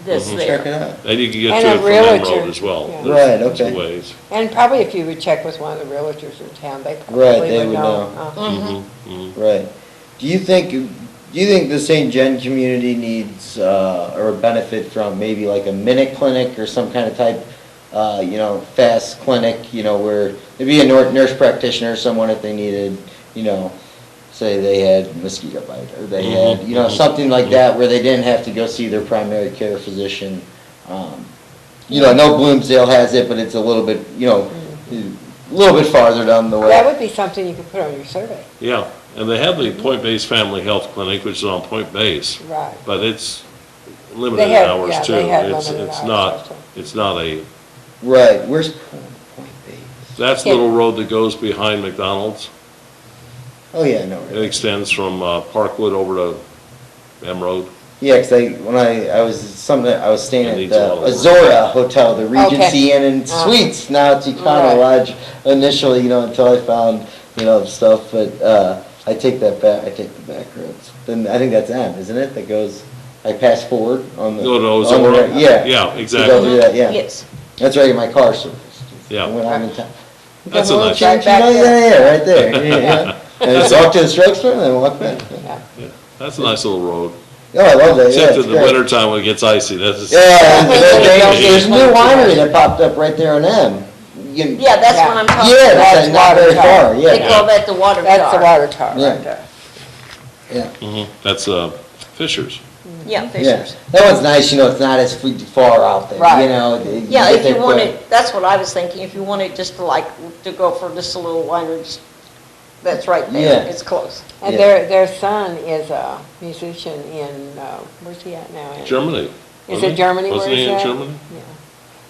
this Mhm. there. Check it out. And you can get And to a it from M realtor. Road as well. Yeah. There's Right, okay. two ways. And probably if you would check with one of the realtors in town, they Right, probably they would would know. know. Mhm. Mhm. Right. Do you think the St. John community needs, or would benefit from maybe like a minute clinic or some kind of type, fast clinic, where it'd be a nurse practitioner, someone if they needed, say they had mosquito bite, or they had, Mhm. something like that, where they didn't have to go see their primary care physician. I know Bloomsdale has it, but it's a little bit, a little bit farther down the way. That would be something you could put on your survey. Yeah, and they have the Point Base Family Health Clinic, which is on Point Base, Right. but it's limited They had- hours yeah, too. they had It's limited it's hours not, also. it's not a, Right, where's Point Base? that's the little road that goes behind McDonald's. Oh, yeah, I know. It extends from Parkwood over to M Road. Yeah, 'cause I was staying It at needs the a lot of work. Azora Hotel, the Regency Okay. Inn and Uh-huh. Suites, now it's Econo Right. Lodge initially, until I found, stuff, but, I take the back roads. Then, I think that's M, isn't it, that goes, I pass forward on the. Go to on the Ozora? right- Yeah. Yeah, To go exactly. through that, yeah. Yes. That's right, my car service. Yeah. When I'm in town. That's a little nice, track Yeah, back yeah, right there, yeah. And just walk to the drugstore and then walk back. that's a nice little road. Oh, I love that, yeah, Except it's in the great. wintertime when it gets icy, that's. Yeah, there's a new winery that popped up right there on M. You- Yeah, that's what I'm talking Yeah, about. that's not very far, They yeah. call that the water That's the tower. water tower Yeah. right there. Mhm. That's Fisher's. Yeah, Yeah, Fisher's. that one's nice, it's not as far out there, Right. Yeah, get if you there wanted, quick. that's what I was thinking, if you wanted just to go for just a little winery, that's right there, Yeah. it's close. And Yeah. their son is a musician in, where's he at now? Germany. Is wasn't it he? Germany where Wasn't he he's in at? Germany? Yeah.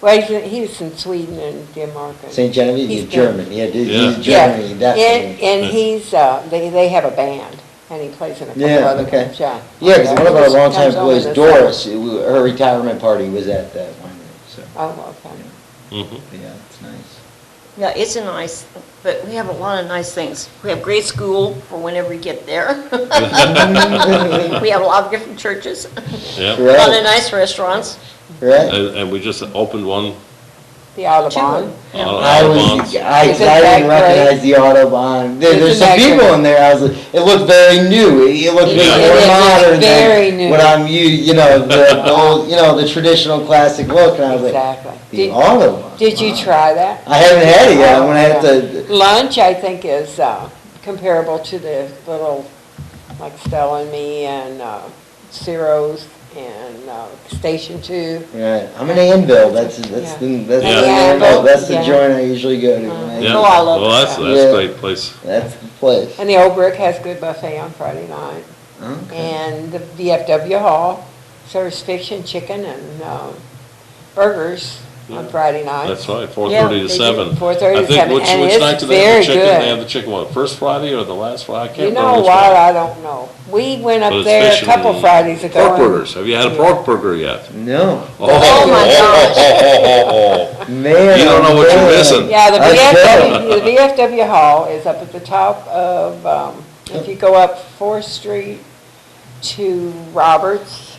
Well, he's in Sweden and Denmark. and- St. Genevieve, He's he's German, yeah, he's Yeah. Germany, Yeah, definitely. and he's, they have a band, and he plays in a couple Yeah, other okay. bands, yeah. Yeah, because one of our He longtime comes over employees, this Doris, her retirement party was at that winery, so, summer. Oh, okay. Mhm. yeah, it's nice. Yeah, it's a nice, but we have a lot of nice things. We have great school for whenever you get there. We have a lot of different churches, Yeah, a lot of Right, nice restaurants. right. and we just opened one, The Audubon. Yeah. I Audubon's. Isn't didn't that recognize the Autobahn. There's Isn't some that people great? in there, I was like, it looked very new, it looked It more is, it's modern very than new. what I'm the old, the traditional classic look, and I was like, Exactly. the Autobahn. Did you wow. try that? I haven't had it yet, I'm Oh, gonna have yeah. to, Lunch, I think, is comparable to the little, like Stella and Me and Ciro's and Station 2. right, I'm in Annville, that's Yeah. Yeah. that's the Yeah. joint I usually go to. when I- yeah, Oh, I love well, that's Yeah. a great place. That's the place. And the Old Brick has good buffet on Friday night. Okay. And the VFW Hall serves fish and chicken and burgers on Yeah. Friday night. That's right, 4:30 to they do. 7. 4:30 to I think, 7, and which it's night do they have very the chicken? good. They have the chicken, what, first Friday or the last Friday? I You can't know remember which what, one. I don't know. We went But up it's there fish a couple and Fridays ago. Pork and- burgers, have you had a pork burger yet? No. Oh, my gosh. Man. You don't know what you're man. missing. Yeah, the I VFW, the VFW Hall is up at the top of, if you go up 4th Street to Roberts,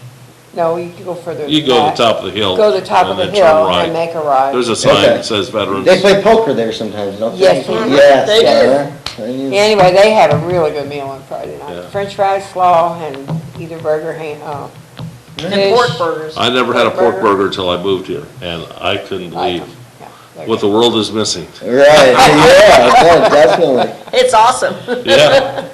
no, you can go further than that. You go to the top of the hill. Go to the top of and the then turn hill right. and make a right. There's a sign Okay. that says veterans. They play poker there sometimes, don't they? Yes, they do. Yes. They do. yeah. Anyway, they have a really good meal on Friday night. Yeah. French fries, slaw, and either burger, And pork burgers. I never had a pork Pork burger. burger till I moved here, and I couldn't believe what the the. world is missing. Right, yeah, definitely, It's awesome. Yeah,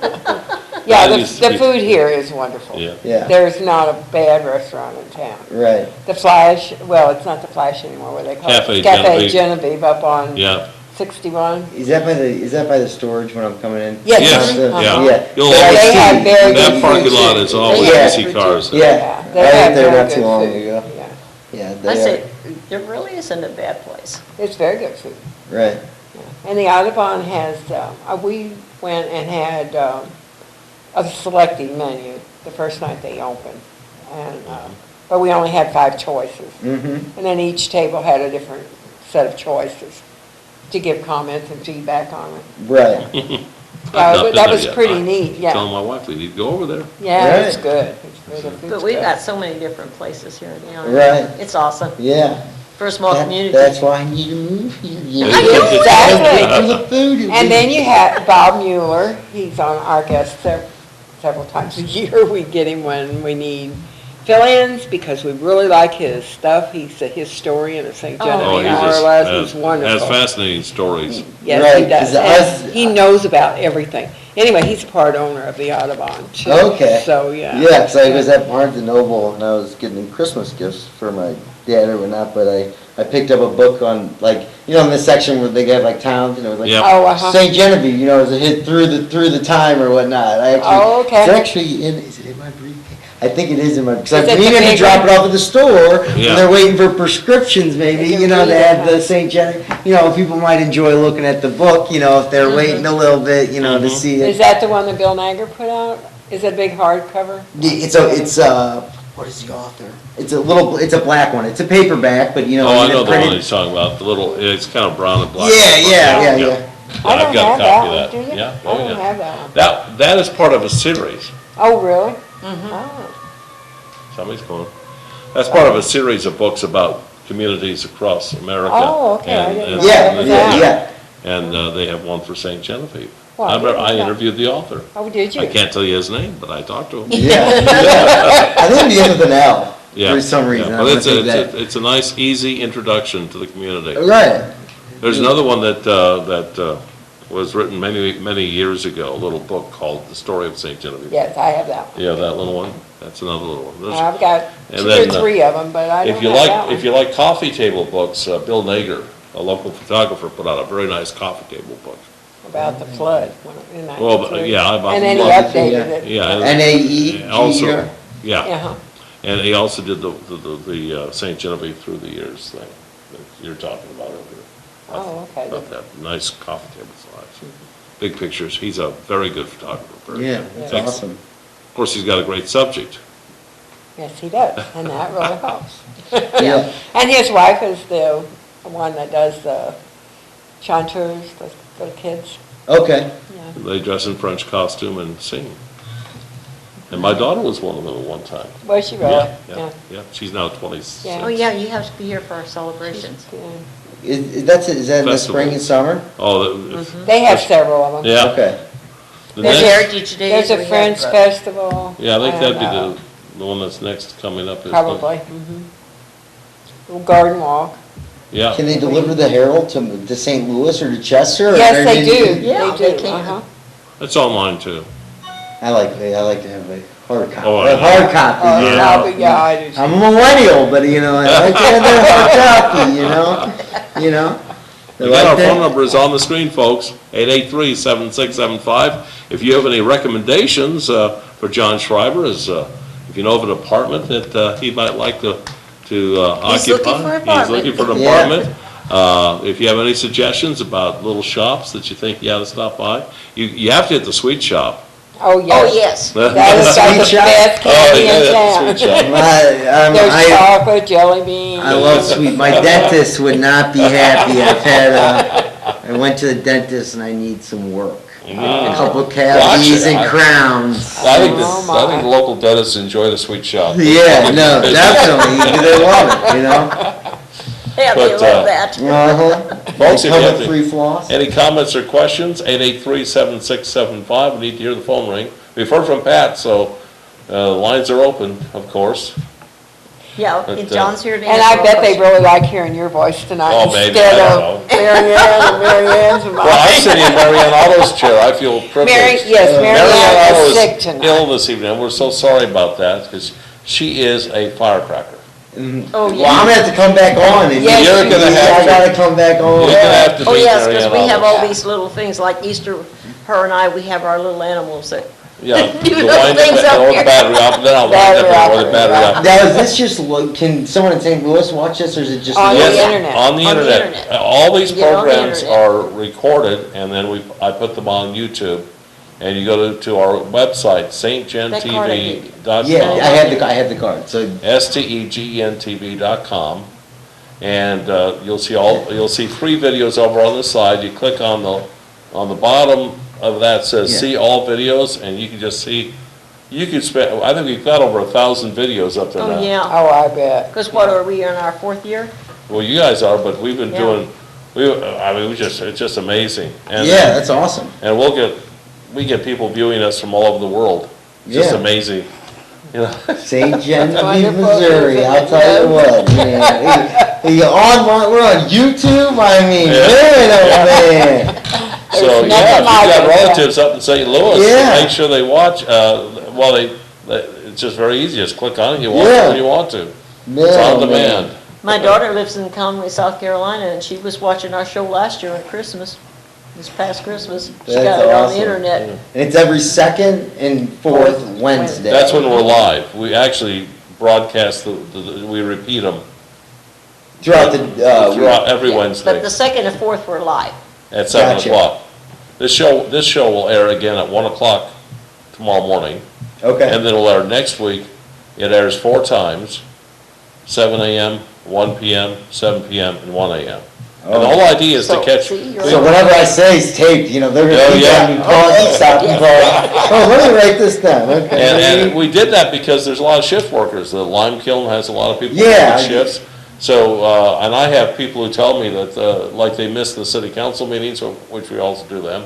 Yeah, that used to the be- food here is wonderful. yeah. yeah, There's not a bad restaurant in town. right. The Flash, well, it's not the Flash anymore, what do they call Cafe it? Cafe Genevieve. Genevieve up on Yeah, 61. Is that by the storage when I'm coming in? Yes. yes, Uh-huh. yeah. You'll Yeah, always they see, have very that good parking food, lot too. is always, Yeah. you see cars there. Yeah, They I have went there very not too good long food, ago. yeah. Yeah, I they say, there really isn't a bad place. It's very good food. are, right. And the Audubon has, we went and had a selected menu the first night they opened. And, but we only had 5 choices. Mm-hmm. And then each table had a different set of choices to give comments and feedback on it. Right. I've not been That there was yet. pretty I- neat, yeah. Telling my wife we need to go over there. Yeah, it's Right. good. It's good. The food's But we've good. got so many different places here in the area. Right. It's awesome, Yeah. for a small That- community. That's why I need to move here. You I know? know. Exactly. For the food. And then you have Bob Mueller, he's on our guest several times a year. We get him when we need fill-ins because we really like his stuff. He's a historian of St. Oh, Oh, Genevieve, he more or just less. has He's wonderful. fascinating stories. Yes, Right, he does. 'cause us- And he knows about everything. Anyway, he's a part owner of the Audubon too. Okay. So, yeah. Yeah, 'cause I was at Barnes and Noble and I was getting Christmas gifts for my dad or whatnot, but I picked up a book on, like, you know, in this section where they got like towns, you know, like Yep. Oh, uh-huh. St. Genevieve, you know, as a hit through the time or whatnot. Oh, okay. It's actually is it in my briefcase? I think it is in my, because Is I'm it the meaning to big drop one? it off at the store, and Yeah. they're waiting for prescriptions maybe, Is it you know, to really add the nice? St. Genevieve. You know, people might enjoy looking at the book, you know, if they're waiting a little bit, you know, to Mhm. see Is it. that the one that Bill Nager put out? Is it a big hardcover? It's what is the author? It's a black one. It's a paperback, but you know, Oh, I it's know the printed- one he's talking about, the little, it's kind of brown and black. Yeah. I I've don't got have a that copy one, of do that. you? Yeah, I oh, don't yeah. have that one. That is part of a series. Oh, really? Mhm. Oh. Somebody's going. That's part of a series of books about communities across America. Oh, okay, I And- didn't and- know Yeah, that was yeah, out. yeah. And they have one for St. Genevieve. Well, I remember- I yeah. interviewed the author. Oh, did you? I can't tell you his name, but I talked to him. Yeah. I think it begins with an L, Yeah, for some yeah, reason. But I'm gonna it's think a, that. it's a nice, easy introduction to the community. Right. There's another one that was written many years ago, a little book called The Story of St. Genevieve. Yes, I have that one. You have that little one? That's another little one. There's- I've got And 2 then, or 3 of them, but I don't If you have that like, one. if you like coffee table books, Bill Nager, a local photographer, put out a very nice coffee table book. About the flood in Well, 93. yeah, about And then he the flood. updated it. Yeah. NAE. Also, yeah, Uh-huh. and he also did the St. Genevieve through the years thing that you're talking about over there. Oh, okay. About that nice coffee table slides. Big pictures. He's a very good photographer. very Yeah, good. that's Takes- awesome. Of course, he's got a great subject. Yes, he does, and that really helps. Yeah. And his wife is the one that does the chanteurs, the kids. Okay. Yeah. They dress in French costume and sing. And my daughter was one of them at one time. Was she really? Yeah. She's now 26. Yeah. Oh, yeah, you have to be here for our celebrations. Yeah. Is that in the Festival. spring and summer? Oh, They have several of them. yeah. Okay. The There's next- Heritage Days. There's a we have, French festival. Yeah, I think that'd be and, the one that's next coming up. isn't it? Probably. Garden Walk. Yeah. Can they deliver the Herald to St. Louis or to Chester? or Yes, are they do. Yeah, They they do, can. uh-huh. It's online too. I like to have a hard copy. Oh, A hard copy, Oh, you know? probably, yeah, I do. I'm a millennial, but you know, I like to have that hard copy, you know? I Again, like our that. phone number is on the screen, folks, 883-7675. If you have any recommendations for John Schreiber, if you know of an apartment that he might like to occupy. He's looking for an apartment. He's looking for an Yeah. apartment. If you have any suggestions about little shops that you think you ought to stop by, you have to hit the sweet shop. Oh, Oh, yes. yes. That is like the Sweet shop? best candy in the town. sweet shop. There's I chocolate, jelly beans. love sweet, my dentist would not be happy. I went to the dentist and I need some work. A couple cavities actually, and crowns. I think Oh, I think my. the local dentists enjoy the sweet shop. Yeah, no, definitely, they love it, you know? Yeah, they But, love that. Uh-huh. Folks, if you Come have with to- free floss. Any comments or questions, 883-7675, we need to hear the phone ring. We've heard from Pat, so the lines are open, of course. Yeah, But, and John's here to And answer I all bet they questions. really like hearing your voice tonight Oh, maybe, instead I of don't Mary Ann and Mary Ann's and Well, I'm mine. sitting in Mary Ann Otto's chair, I feel privileged. Yes, Mary Mary Ann Ann Otto is sick tonight. ill this evening, and we're so sorry about that, because she is a firecracker. Oh, Well, I'm yeah. gonna have to come back on. and Yes, You're gonna have I to. gotta come back on. You're gonna have to Oh, be yes, Mary because Ann we have Otto. all these little things, like Easter, her and I, we have our little animals that Yeah. Do the those wind- things up or the here. battery op, then I'll wind up or the battery op. Now, is this just, can someone in St. Louis watch this, or is it just? On the Yes, internet. on the On the internet. internet. All these Get on the programs internet. are recorded, and then I put them on YouTube. And you go to our website, That card I gave you. stgentv.com. Yeah, I had the card, so, stegentv.com, and you'll see 3 videos over on the side. You click on the bottom of that says Yeah. see all videos, and you can just see, you could spend, I think we've got over 1,000 videos up there now. Oh, yeah. Oh, I bet. Because what, are we in our 4th year? Well, you guys are, but we've been Yeah. doing, it's just amazing. And- yeah, that's awesome. And we get people viewing us from all over the world. It's just Yeah. amazing, you know? St. Genevieve, Wonderful. Missouri, I'll tell you what, man. We're on YouTube, I mean, Yeah. man, oh, man. So, There's yeah, if nothing you've like got it. relatives up in St. Louis, Yeah. make sure they watch, it's just very easy, just click on it, you watch it Yeah. when you want to. Man, It's on oh, man. demand. My daughter lives in Conway, South Carolina, and she was watching our show last year at Christmas, this past Christmas. She That's got it on awesome. the internet. And it's every second and fourth Wednesday. That's when we're live. We actually broadcast, we repeat them Throughout the, throughout every Yeah, Wednesday But the 2nd and 4th were live. at 7 Gotcha. o'clock. This show will air again at 1 o'clock tomorrow morning. okay. And then it'll air next week. It airs 4 times, 7 a.m., 1 p.m., 7 p.m., and 1 a.m. And the whole idea is to So, catch, see, you're- So whatever I say is taped, you know, they're Oh, gonna yeah. be calling, stop and call. Oh, let me write this down, okay. and we did that because there's a lot of shift workers. The lime kiln has a lot of people Yeah, working shifts. So, and I have people who tell me that, like they miss the city council meetings, which we also do them.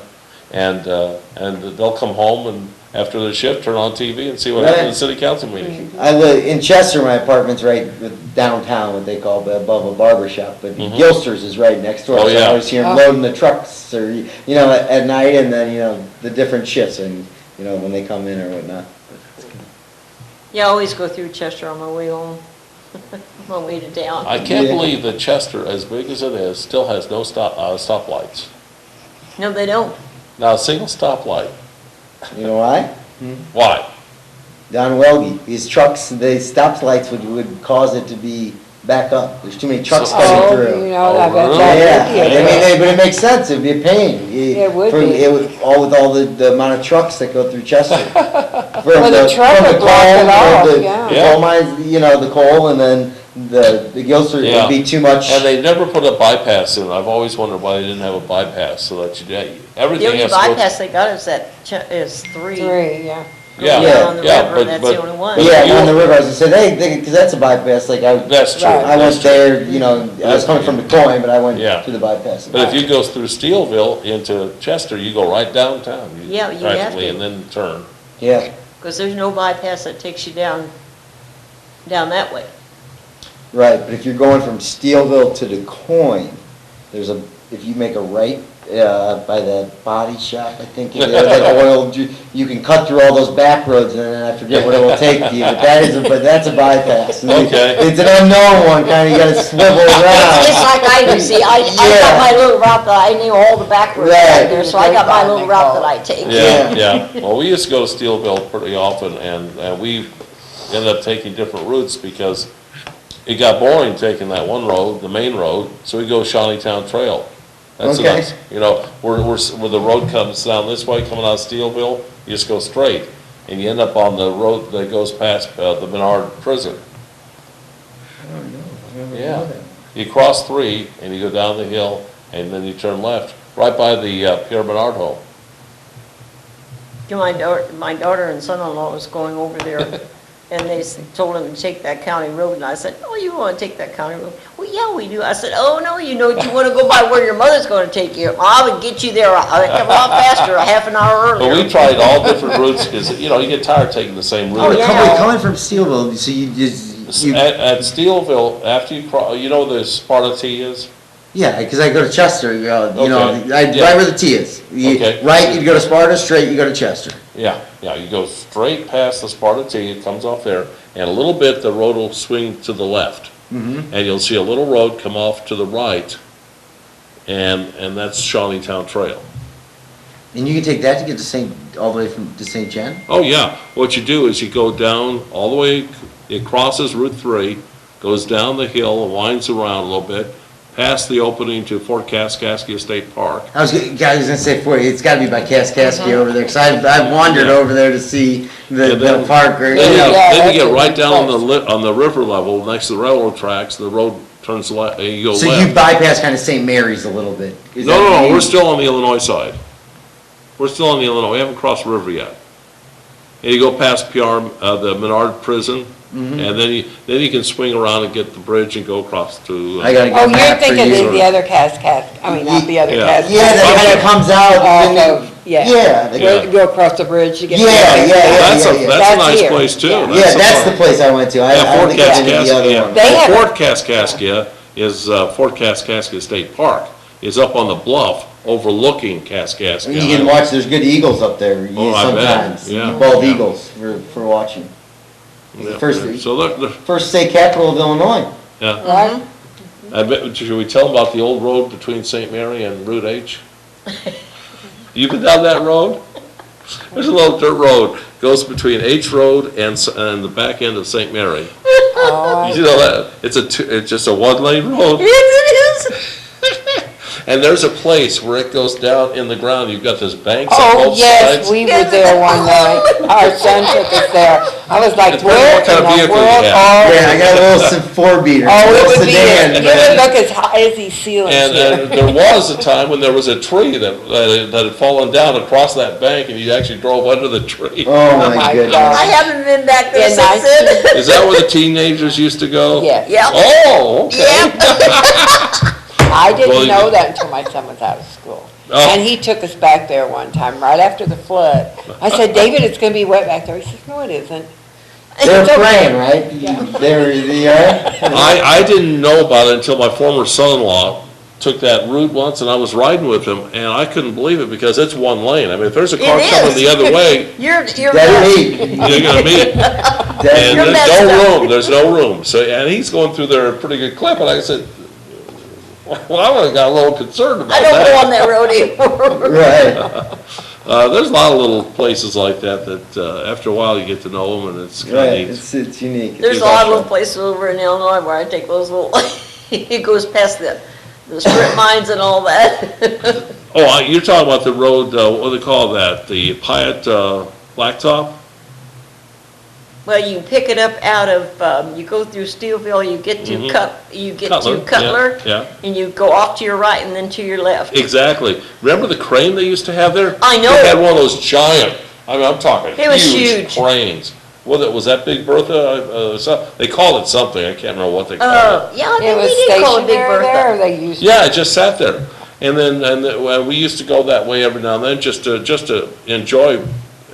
And they'll come home and after their shift, turn on TV and see what happened in the city council meeting. I live in Chester, my apartment's right with downtown, what they call above a barber shop, but Mhm. Gilster's is right next door. Oh, So yeah. I always hear them loading the trucks or, you know, at night and then, you know, the different shifts and, you know, when they come in or whatnot. Yeah, I always go through Chester on my way home, on my way to town. I can't Yeah. believe that Chester, as big as it is, still has no stoplights. No, they don't. Not a single stoplight. You know why? Why? Don Welge, these trucks, the stoplights would cause it to be back up. There's too many trucks So- coming Oh, through. you know, I bet really? that's Yeah, I it. mean, but it makes sense, it'd be a pain. It would For- be. It would, with all the amount of trucks that go through Chester. Well, the truck would block it off, yeah. The coal mines, you know, the coal, and then the Gilster Yeah. would be too much. And they never put a bypass in. I've always wondered why they didn't have a bypass so that The everything only has to go. bypass they got is 3. Three, yeah. Yeah, Going down the yeah, river, but- that's but- the only one. but- Yeah, you- on the river, I was gonna say, because that's a bypass, like That's true. Right. I that's went true. there, you know, I was coming from DeCoin, but I went Yeah. to the bypass. But if you go through Steelville into Chester, you go right downtown. Yeah, you have practically, to. and then turn. Yeah, Because there's no bypass that takes you down that way. right, but if you're going from Steelville to DeCoin, if you make a right, by the body shop, I think, it is, that oil, you can cut through all those back roads, and then I forget what it will take you, but that's a bypass. Okay. It's an unknown one, kinda, you gotta swivel It's around. like I do, see, I Yeah. got my little route that I knew all the back roads Right. out there, so I got my little route that I take. Yeah, yeah. Well, we used to go to Steelville pretty often, and we ended up taking different routes because it got boring taking that one road, the main road, so we go Shawneetown Trail. That's Okay. nice, you know, where the road comes down this way, coming out of Steelville, you just go straight, and you end up on the road that goes past the Menard Prison. Yeah. You cross 3, and you go down the hill, and then you turn left, right by the Pierre Menard home. My daughter and son-in-law was going over there, and they told him to take that county road, and I said, "Oh, you want to take that county road?" "Well, yeah, we do." I said, "Oh, no, you want to go by where your mother's going to take you. I would get you there a lot faster, a half an hour But we earlier." tried all different routes, because, you know, you get tired taking the same Oh, route. yeah. coming from Steelville, so you just, At Steelville, after you cross, you know where the Sparta T is? yeah, because I go to Chester, you know, Okay. Yeah. right where the T is. Okay. Right, you go to Sparta, straight, you go to Chester. Yeah, you go straight past the Sparta T, it comes off there, and a little bit, the road will swing to the left. Mm-hmm. And you'll see a little road come off to the right, and that's Shawneetown Trail. And you can take that to get to all the way to St. John? Oh, yeah. What you do is you go down all the way, it crosses Route 3, goes down the hill, winds around a little bit, past the opening to Fort Kaskaskia State Park. I was gonna say, it's gotta be by Kaskaskia over there, 'cause I've wandered Yeah. over there to see Yeah, the then- park, or, you Then know. then you get right down on the river level, next to the railroad tracks, the road turns left, and you go So you left. bypass kind of St. Mary's a little bit. Is that No, what you- we're still on the Illinois side. We're still on the Illinois, we haven't crossed the river yet. And you go past PR, the Menard Prison, Mm-hmm. and then you can swing around and get the bridge and go across to. I gotta Oh, get a you're map for thinking you. of the other I mean, not the other Yeah. Cascade. Yeah, that kind of comes out. Off then of, yeah. Yeah, Yeah. Go across the bridge to get. Yeah, yeah, That's a, yeah. that's a That's nice here. place too. Yeah. Yeah, that's the place I went to. I Yeah, don't Fort think I've been to the Kaskaskia, other yeah. one. They have- Fort Kaskaskia is, Fort Kaskaskia State Park is up on the bluff overlooking Kaskaskia. You can watch, there's good eagles up there Oh, I bet, sometimes. yeah. Bald Yeah. eagles for watching. Yeah, First- So they're, First state capital of Illinois. yeah. Right? I bet, should we tell them about the old road between St. Mary and Route H? You been down that road? There's a little dirt road, goes between H Road and the back end of St. Mary. Oh, You know that, it's just a one-lane road. Yes, it is. And there's a place where it goes down in the ground, you've got this banks on Oh, both yes, sides. we were there one night. Our son took us there. I was like, Depends where what kind of in the vehicle you world have. are Yeah, I we? got a little four-beater. Oh, it would be, sedan. it would look as high as these ceilings And here. there was a time when there was a tree that had fallen down across that bank, and you actually drove under the tree. Oh, my my goodness. God. I haven't been back there Yeah, since then. Is that where the teenagers used to go? Yes. Yep. Oh, okay. Yep. I Well, didn't you- know that until my son was out of school. Oh. And he took us back there one time, right after the flood. I said, David, it's gonna be wet back there. He says, no, it isn't. They're It's okay. praying, right? They are? I didn't know about it until my former son-in-law took that route once, and I was riding with him, and I couldn't believe it, because it's one lane. I mean, if there's a car It coming is. the other way, You're Dead messed. meat. you're gonna meet it. Dead And You're there's messed no up. room, there's no room. So, and he's going through there at a pretty good clip, and I said, well, I would've got a little concerned about I don't go on that. that road anymore. Right, There's a lot of little places like that, after a while you get to know them, and it's kinda right. neat. It's unique. There's a lot of little places over in Illinois where I take those little, it goes past the strip mines and all that. Oh, you're talking about the road, what do they call that, the Pyatt, Blacktop? Well, you pick it up out of, you go through Steelville, you get to yeah, Cutler, Yeah, and you go off to your right and then to your left. exactly. Remember the crane they used to have there? I know. They had one of those giant, I mean, I'm talking It was huge huge. cranes. Was that Big Bertha? They called it something, I can't remember what they called it. Yeah, I It think was we did call it Big stationary there, or Bertha. they used? Yeah, it just sat there. And then, well, we used to go that way every now and then, just to enjoy,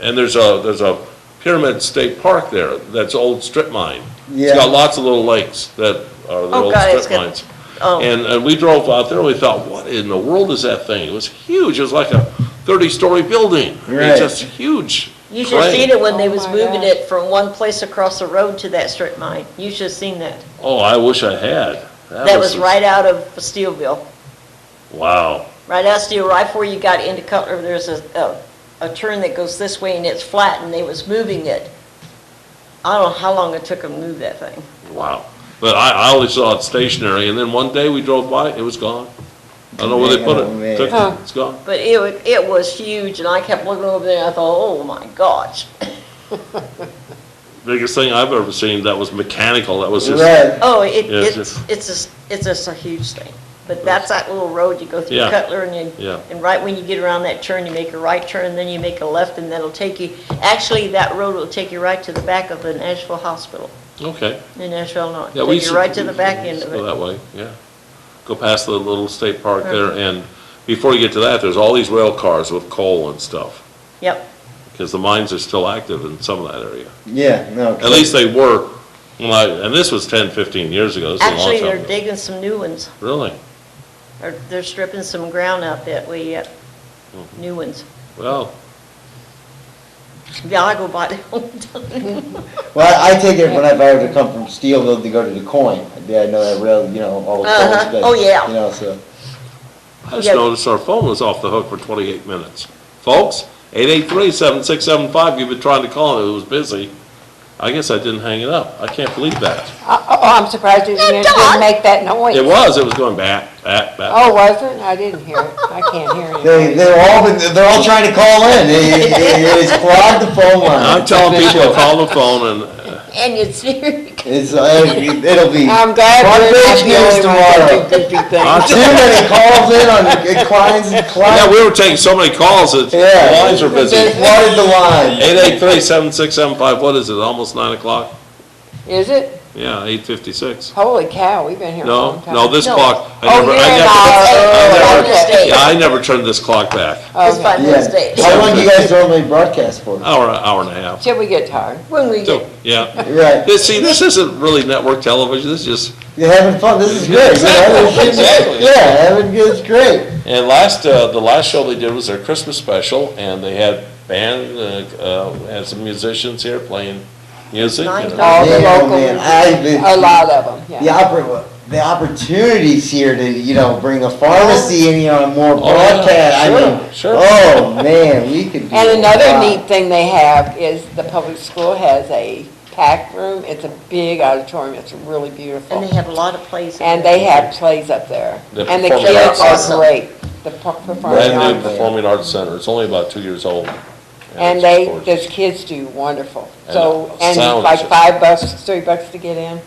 and there's a Pyramid State Park there, that's old strip mine. It's got Yeah, lots of little lakes that are the Oh, old God, it's strip got- mines. Oh, And we drove out there, and we thought, what in the world is that thing? It was huge, it was like a 30-story building. I mean, Right. just huge. you should have crane. seen it when they Oh, was my moving gosh. it from one place across the road to that strip mine. You should have seen that. Oh, I wish I had. That was right out of Steelville. Wow. Right out of Steel, right before you got into Cutler, there's a turn that goes this way and it's flat and they was moving it. I don't know how long it took them to move that thing. Wow. But I only saw it stationary, and then one day we drove by, it was gone. I don't know where they put Oh, man. it. Took Huh. it, it's gone. But it was huge and I kept looking over there and I thought, oh my gosh. Biggest thing I've ever seen that was mechanical, that was just, right. Oh, Yeah, it's just a huge thing. But that's that little road you go through Yeah. Cutler and yeah. and right when you get around that turn, you make a right turn, then you make a left and that'll take you, actually that road will take you right to the back of the Nashville Hospital Okay. in Nashville, Illinois. Yeah, we Take used you to- right to the back end of Go it. that way, yeah. Go past the little state park there, and before you get to that, there's all these rail cars with coal and stuff, Yep. because the mines are still active in some of that area. Yeah, no. At least they were, and this was 10, 15 years ago, this is a long Actually, time they're ago. digging some new ones. Really? Or they're stripping some ground out that way, yep. Mm-hmm. New ones. Well, Yeah, I go by there all the time. Well, I take it when I were to come from Steelville to go to Des Moines. Yeah, I know that rail, all the Uh-huh. tolls, but, Oh, yeah. so. I just Yeah. noticed our phone was off the hook for 28 minutes. Folks, 883-7675, you've been trying to call and it was busy. I guess I didn't hang it up. I can't believe that. Oh, I'm surprised it didn't make that noise. It was going bat. Oh, was it? I didn't hear it. I can't hear it. They're all trying to call in. It's clogged the phone line. I'm telling people to call the phone And you see, It'll be I'm glad front we're not page the news only ones that tomorrow. do goofy I'll things. Too many calls in on Klein's and yeah, Klein. we were taking so many calls that the Yeah. lines were busy. Flooded the line. 883-7675, what is it, almost 9 o'clock? Is it? Yeah, 8:56. Holy cow, we've been here a long time. No, this No. clock, Oh, you're in our, yeah, I never turned this clock back. it's okay. by those days. How long do you guys normally broadcast for? Hour and a half. Till we get tired. When we So, get, yeah. Right. See, this isn't really network television, this is just, You're having fun. This is great. Exactly. Yeah, having good. It's great. and the last show they did was their Christmas special, and they had band, had some musicians here playing music. and- All the Yeah, local, man, a lot of them, yeah. The opportunities here to, bring a pharmacy and, more Oh, yeah, broadcast. sure, I mean, sure. oh, man, we could do And a another lot. neat thing they have is the public school has a packed room. It's a big auditorium. It's really beautiful. and they have a lot of plays. And they have plays up there. The And the performing kids arts. are great. The performing Brand new arts. Performing Arts Center, it's only about 2 years old. And it's they, gorgeous. those kids do wonderful. And So, the and sound is like just- $5, $3 to get in.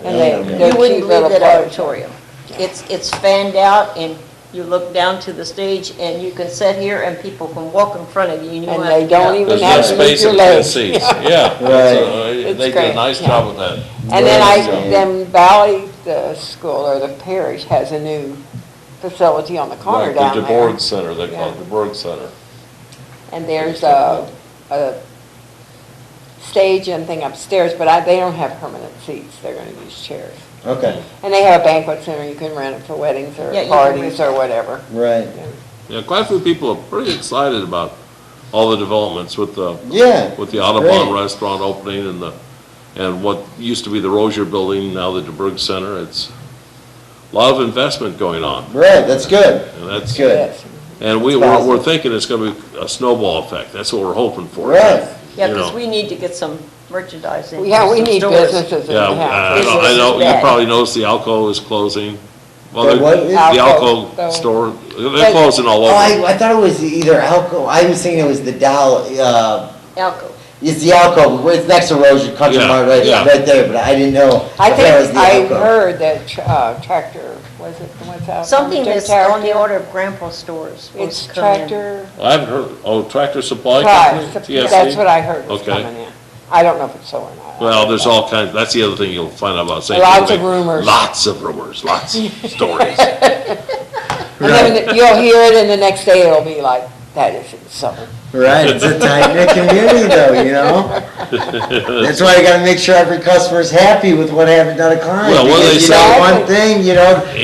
And Yeah, they, yeah. they're You wouldn't cute believe little that plays. auditorium. It's fanned out, and you look down to the stage, and you can sit here, and people can walk in front of you, and you And don't they have to get don't up. even There's have no to move space your in 10 legs. seats, yeah. Right. They did a great, nice yeah. job with that. And then Right. then Valley, the school or the parish has a new facility on the corner Like down the there. DeBorg Center, they call it Yeah. DeBorg Center. And there's a stage and thing upstairs, but they don't have permanent seats. They're gonna use chairs. Okay, And they have a banquet center. You can rent it for weddings or Yeah, you can parties rent or whatever. right. Yeah, quite a few people are pretty excited about all the developments with the Yeah. Audubon great. restaurant opening and what used to be the Rozier Building, now the DeBerg Center. It's a lot of investment going on. Right, that's good. And that's, Good. Yes. and we're Positive. thinking it's gonna be a snowball effect. That's what we're hoping for. Right. Yeah, you because know. we need to get some merchandise in. Yeah, we some need stores. businesses in Yeah, the house. I Business know, is you bad. probably noticed the Alco is closing. Well, The what is- the Alco, Alco so- store, they're closing all Oh, over. I thought it was either Alco, I was thinking it was the Dow, Alco. it's the Alco, it's next to Rozier Country Yeah, Mart right, yeah. right there, but I didn't know. I if that was think the I Alco. heard that Tractor, was it, what's out? Something Jim that's on the Tractor? order of Grandpa's stores. was It's coming. Tractor, I haven't heard, Tractor Supply right, Company, TSC? that's what I heard was Okay. coming in. I don't know if it's so or not. Well, there's all kinds, that's the other thing you'll find out about St. Lots Louis. of rumors. Lots of rumors, lots of stories. And then you'll hear it and the next day it'll be like, that isn't so. Right, it's a tight-knit community though. That's why you gotta make sure every customer's happy with what happened down at Klein. Well, what do they Because, say? one thing, Yeah.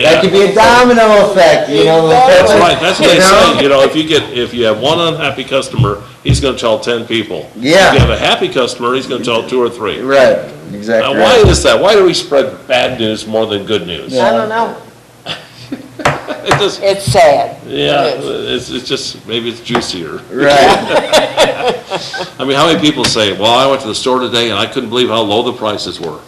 that could be a domino effect, That's right, that's what they say, You know? if you have one unhappy customer, he's gonna tell 10 people. Yeah. If you have a happy customer, he's gonna tell 2 or 3. Right, Now, exactly why right. is that? Why do we spread bad news more than good news? Yeah. I don't know. It just, It's sad. yeah, It is. it's just, maybe it's juicier. Right, I mean, how many people say, well, I went to the store today and I couldn't believe how low the prices were?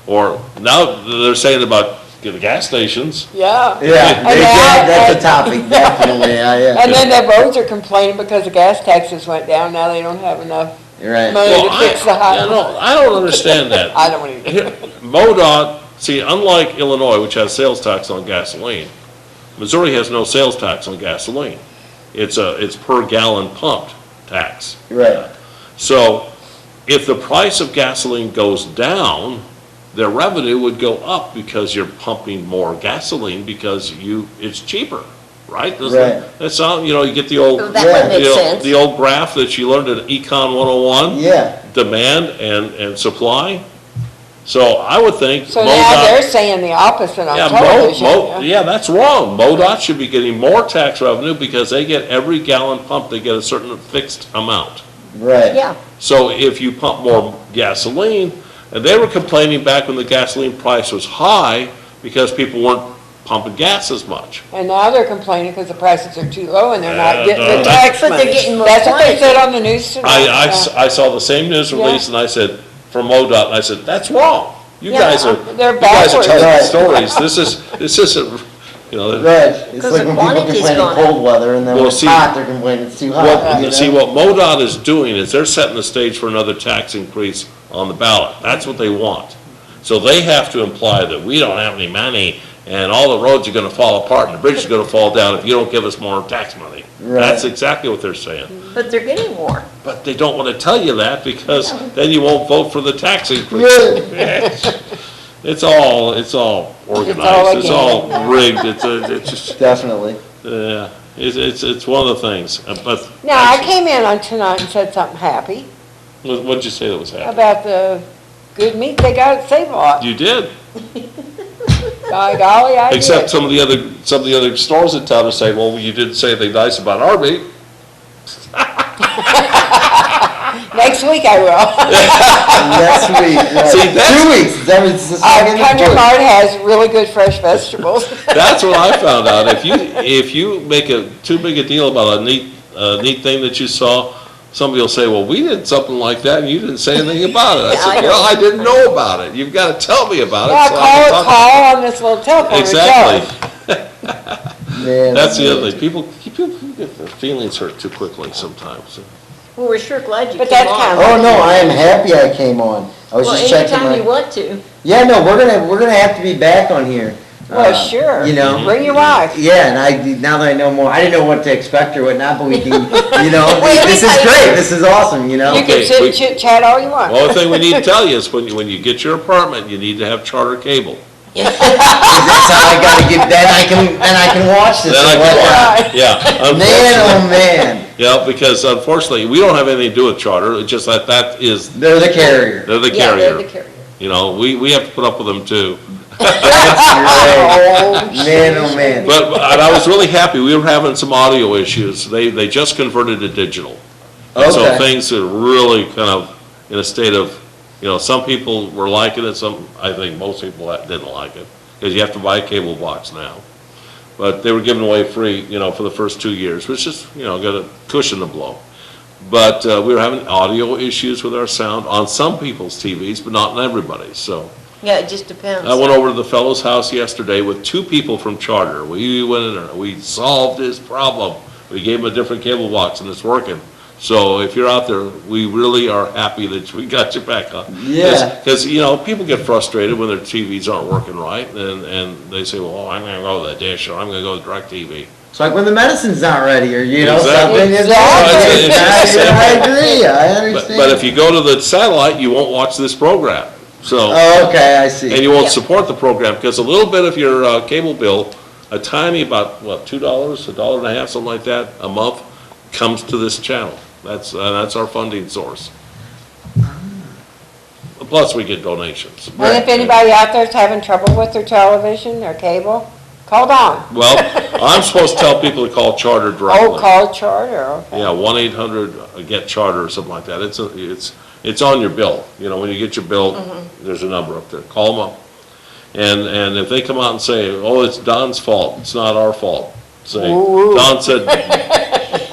Or now they're saying about the gas stations. Yeah. yeah, And now- that's a topic, definitely, yeah. And then the roads are complaining because the gas taxes went down, now they don't have enough You're right. money Well, to fix the highway. I don't understand that. I don't either. Here, MoDOT, see, unlike Illinois, which has sales tax on gasoline, Missouri has no sales tax on gasoline. It's per gallon pumped tax. Right, So if the price of gasoline goes down, their revenue would go up because you're pumping more gasoline because it's cheaper, right? Doesn't it? Right. That sound, you get the old, So that Yeah. would make you know, sense. the old graph that you learned at Econ 101. yeah, Demand and supply. So I would think So now they're MoDOT, saying the opposite on yeah, television. yeah, that's wrong. MoDOT should be getting more tax revenue because they get every gallon pumped, they get a certain fixed amount. right. Yeah, So if you pump more gasoline, and they were complaining back when the gasoline price was high because people weren't pumping gas as much. And now they're complaining because the prices are too low and they're not getting the no. tax But money. they're getting more That's what they quantity. said on the news tonight. I saw the same news release and I said, from MoDOT, and I said, that's wrong. You Yeah, guys are, they're you guys are telling backwards. stories. This isn't, you know. Right, it's 'Cause like the when people quantity's complain gone in up. cold weather, and then when Well, it's see- hot, they're complaining it's too hot, you know? See, what MoDOT is doing is they're setting the stage for another tax increase on the ballot. That's what they want. So they have to imply that we don't have any money and all the roads are gonna fall apart and the bridge is gonna fall down if you don't give us more tax money. Right. That's exactly what they're saying. But they're getting more. But they don't wanna tell you that because then you won't vote for the tax increase. It's all organized, it's all rigged, it's just, Definitely. it's one of the things, but. Now, I came in on tonight and said something happy What'd you say that was happening? about the good meat they got at Save-A-Lot. You did, By golly, I did. except some of the other stores in town are saying, well, you didn't say anything nice about our meat. Next week I will. Next week, right. See, that's- 2 weeks, that means it's not in the Country choice. Mart has really good fresh vegetables. That's what I found out. If you make too big a deal about a neat thing that you saw, somebody will say, well, we did something like that and you didn't say anything about it. I Yeah, I said, know. well, I didn't know about it. You've got to tell me about it. Yeah, so I can talk about call on this little telephone it. and tell us. Exactly. Man, That's the other thing. People get their feelings hurt too quickly sometimes. Well, we're sure glad you But came that's on. kind of- Oh, no, I am happy I came on. I was Well, just checking anytime you my, want to. yeah, no, we're gonna have to be back on here. Well, sure. You know? Bring your wife. Yeah, and now that I know more, I didn't know what to expect or whatnot, but we can, you know, Wait, this is wait. great, this is awesome, you know? You Okay, can sit we- and chit chat all you want. The only thing we need to tell you is when you get your apartment, you need to have Charter cable. That's how I gotta get, then I can watch this Then I and can whatnot. watch. Yeah, Man, unfortunately. oh man, Yeah, because unfortunately, we don't have anything to do with Charter, it's just that is, they're the carrier. they're the Yeah, they're the carrier. carrier. You know, we have to put up with them too. That's right. Man, oh man. But, and I was really happy, we were having some audio issues, they just converted to digital. And so Okay. things are really kind of in a state of, you know, some people were liking it, I think most people didn't like it, because you have to buy a cable box now. But they were giving away free, you know, for the first 2 years, which is, you know, got a cushion to blow. But we were having audio issues with our sound on some people's TVs, but not on everybody's, so. Yeah, it just depends. I went over to the fellow's house yesterday with 2 people from Charter. We went in there, we solved his problem. We gave him a different cable box and it's working. So if you're out there, we really are happy that we got you back on. Yeah. Because, you know, people get frustrated when their TVs aren't working right and they say, well, I'm gonna go with the dish or I'm gonna go with DirecTV. It's like when the medicine's not ready, or you know, Exactly. something is Exactly. I agree, I But understand. if you go to the satellite, you won't watch this program. So. Oh, okay, I And see. you won't Yeah. support the program, because a little bit of your cable bill, a tiny, about, what, $2, $1.50, something like that, a month, comes to this channel. That's our funding source. Plus, we get donations. And if anybody out there's having trouble with their television or cable, call Dawn. Well, I'm supposed to tell people to call Charter Oh, directly. call Charter, okay. Yeah, 1-800-GET-CHARTER or something like that. It's on your bill. You know, when you get your bill, there's a number up there. Call them up. And if they come out and say, oh, it's Don's fault, it's not our fault, say, Ooh. Don said,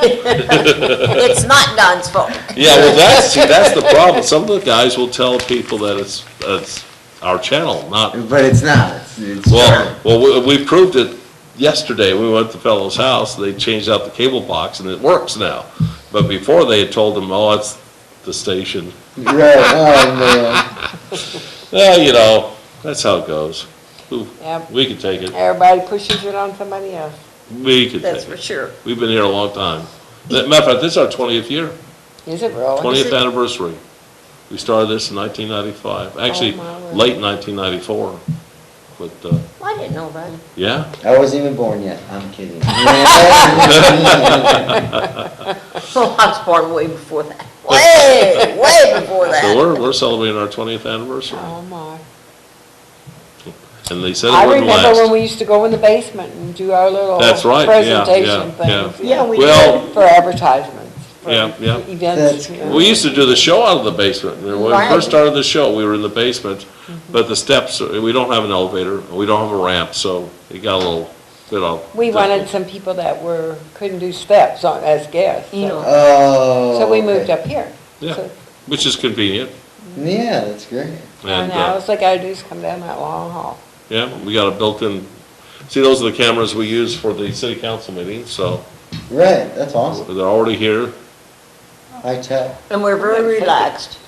It's not Don's fault. yeah, well, that's the problem. Some of the guys will tell people that it's our channel, not, But it's not, it's well, we proved it yesterday. We went to the fellow's house, they changed out the cable box and it works now. But before they had told them, oh, it's the station. right, oh man. You know, that's how it goes. Ooh, Yep. we can take it. Everybody pushes it on somebody else. We can That's take for it. sure. We've been here a long time. Matter of fact, this is our 20th year, Is it really? 20th anniversary. We started this in 1995, actually, my word. late 1994. But, Well, I didn't know that. yeah, I wasn't even born yet, I'm kidding. Oh, I was born way before that. Way before so that. we're celebrating our 20th anniversary. Oh, my. And they said I it wouldn't remember when last. we used to go in the basement and do our little That's right, yeah, presentation yeah, things. Yeah, we Well, For advertisements. for Yeah, yeah. events. We used to do the show out of the basement. When we Right. first started the show, we were in the basement, but the steps, we don't have an elevator, we don't have a ramp, so it got a little bit of. We wanted some people that couldn't do steps as guests. You know. Oh. So we moved okay. up here. Yeah, So which is convenient. Yeah, that's great. And And, now all they gotta do is come down that long hall. yeah, we got a built-in, see, those are the cameras we use for the city council meetings, so Right, that's awesome. they're already here. High tech. And we're very relaxed.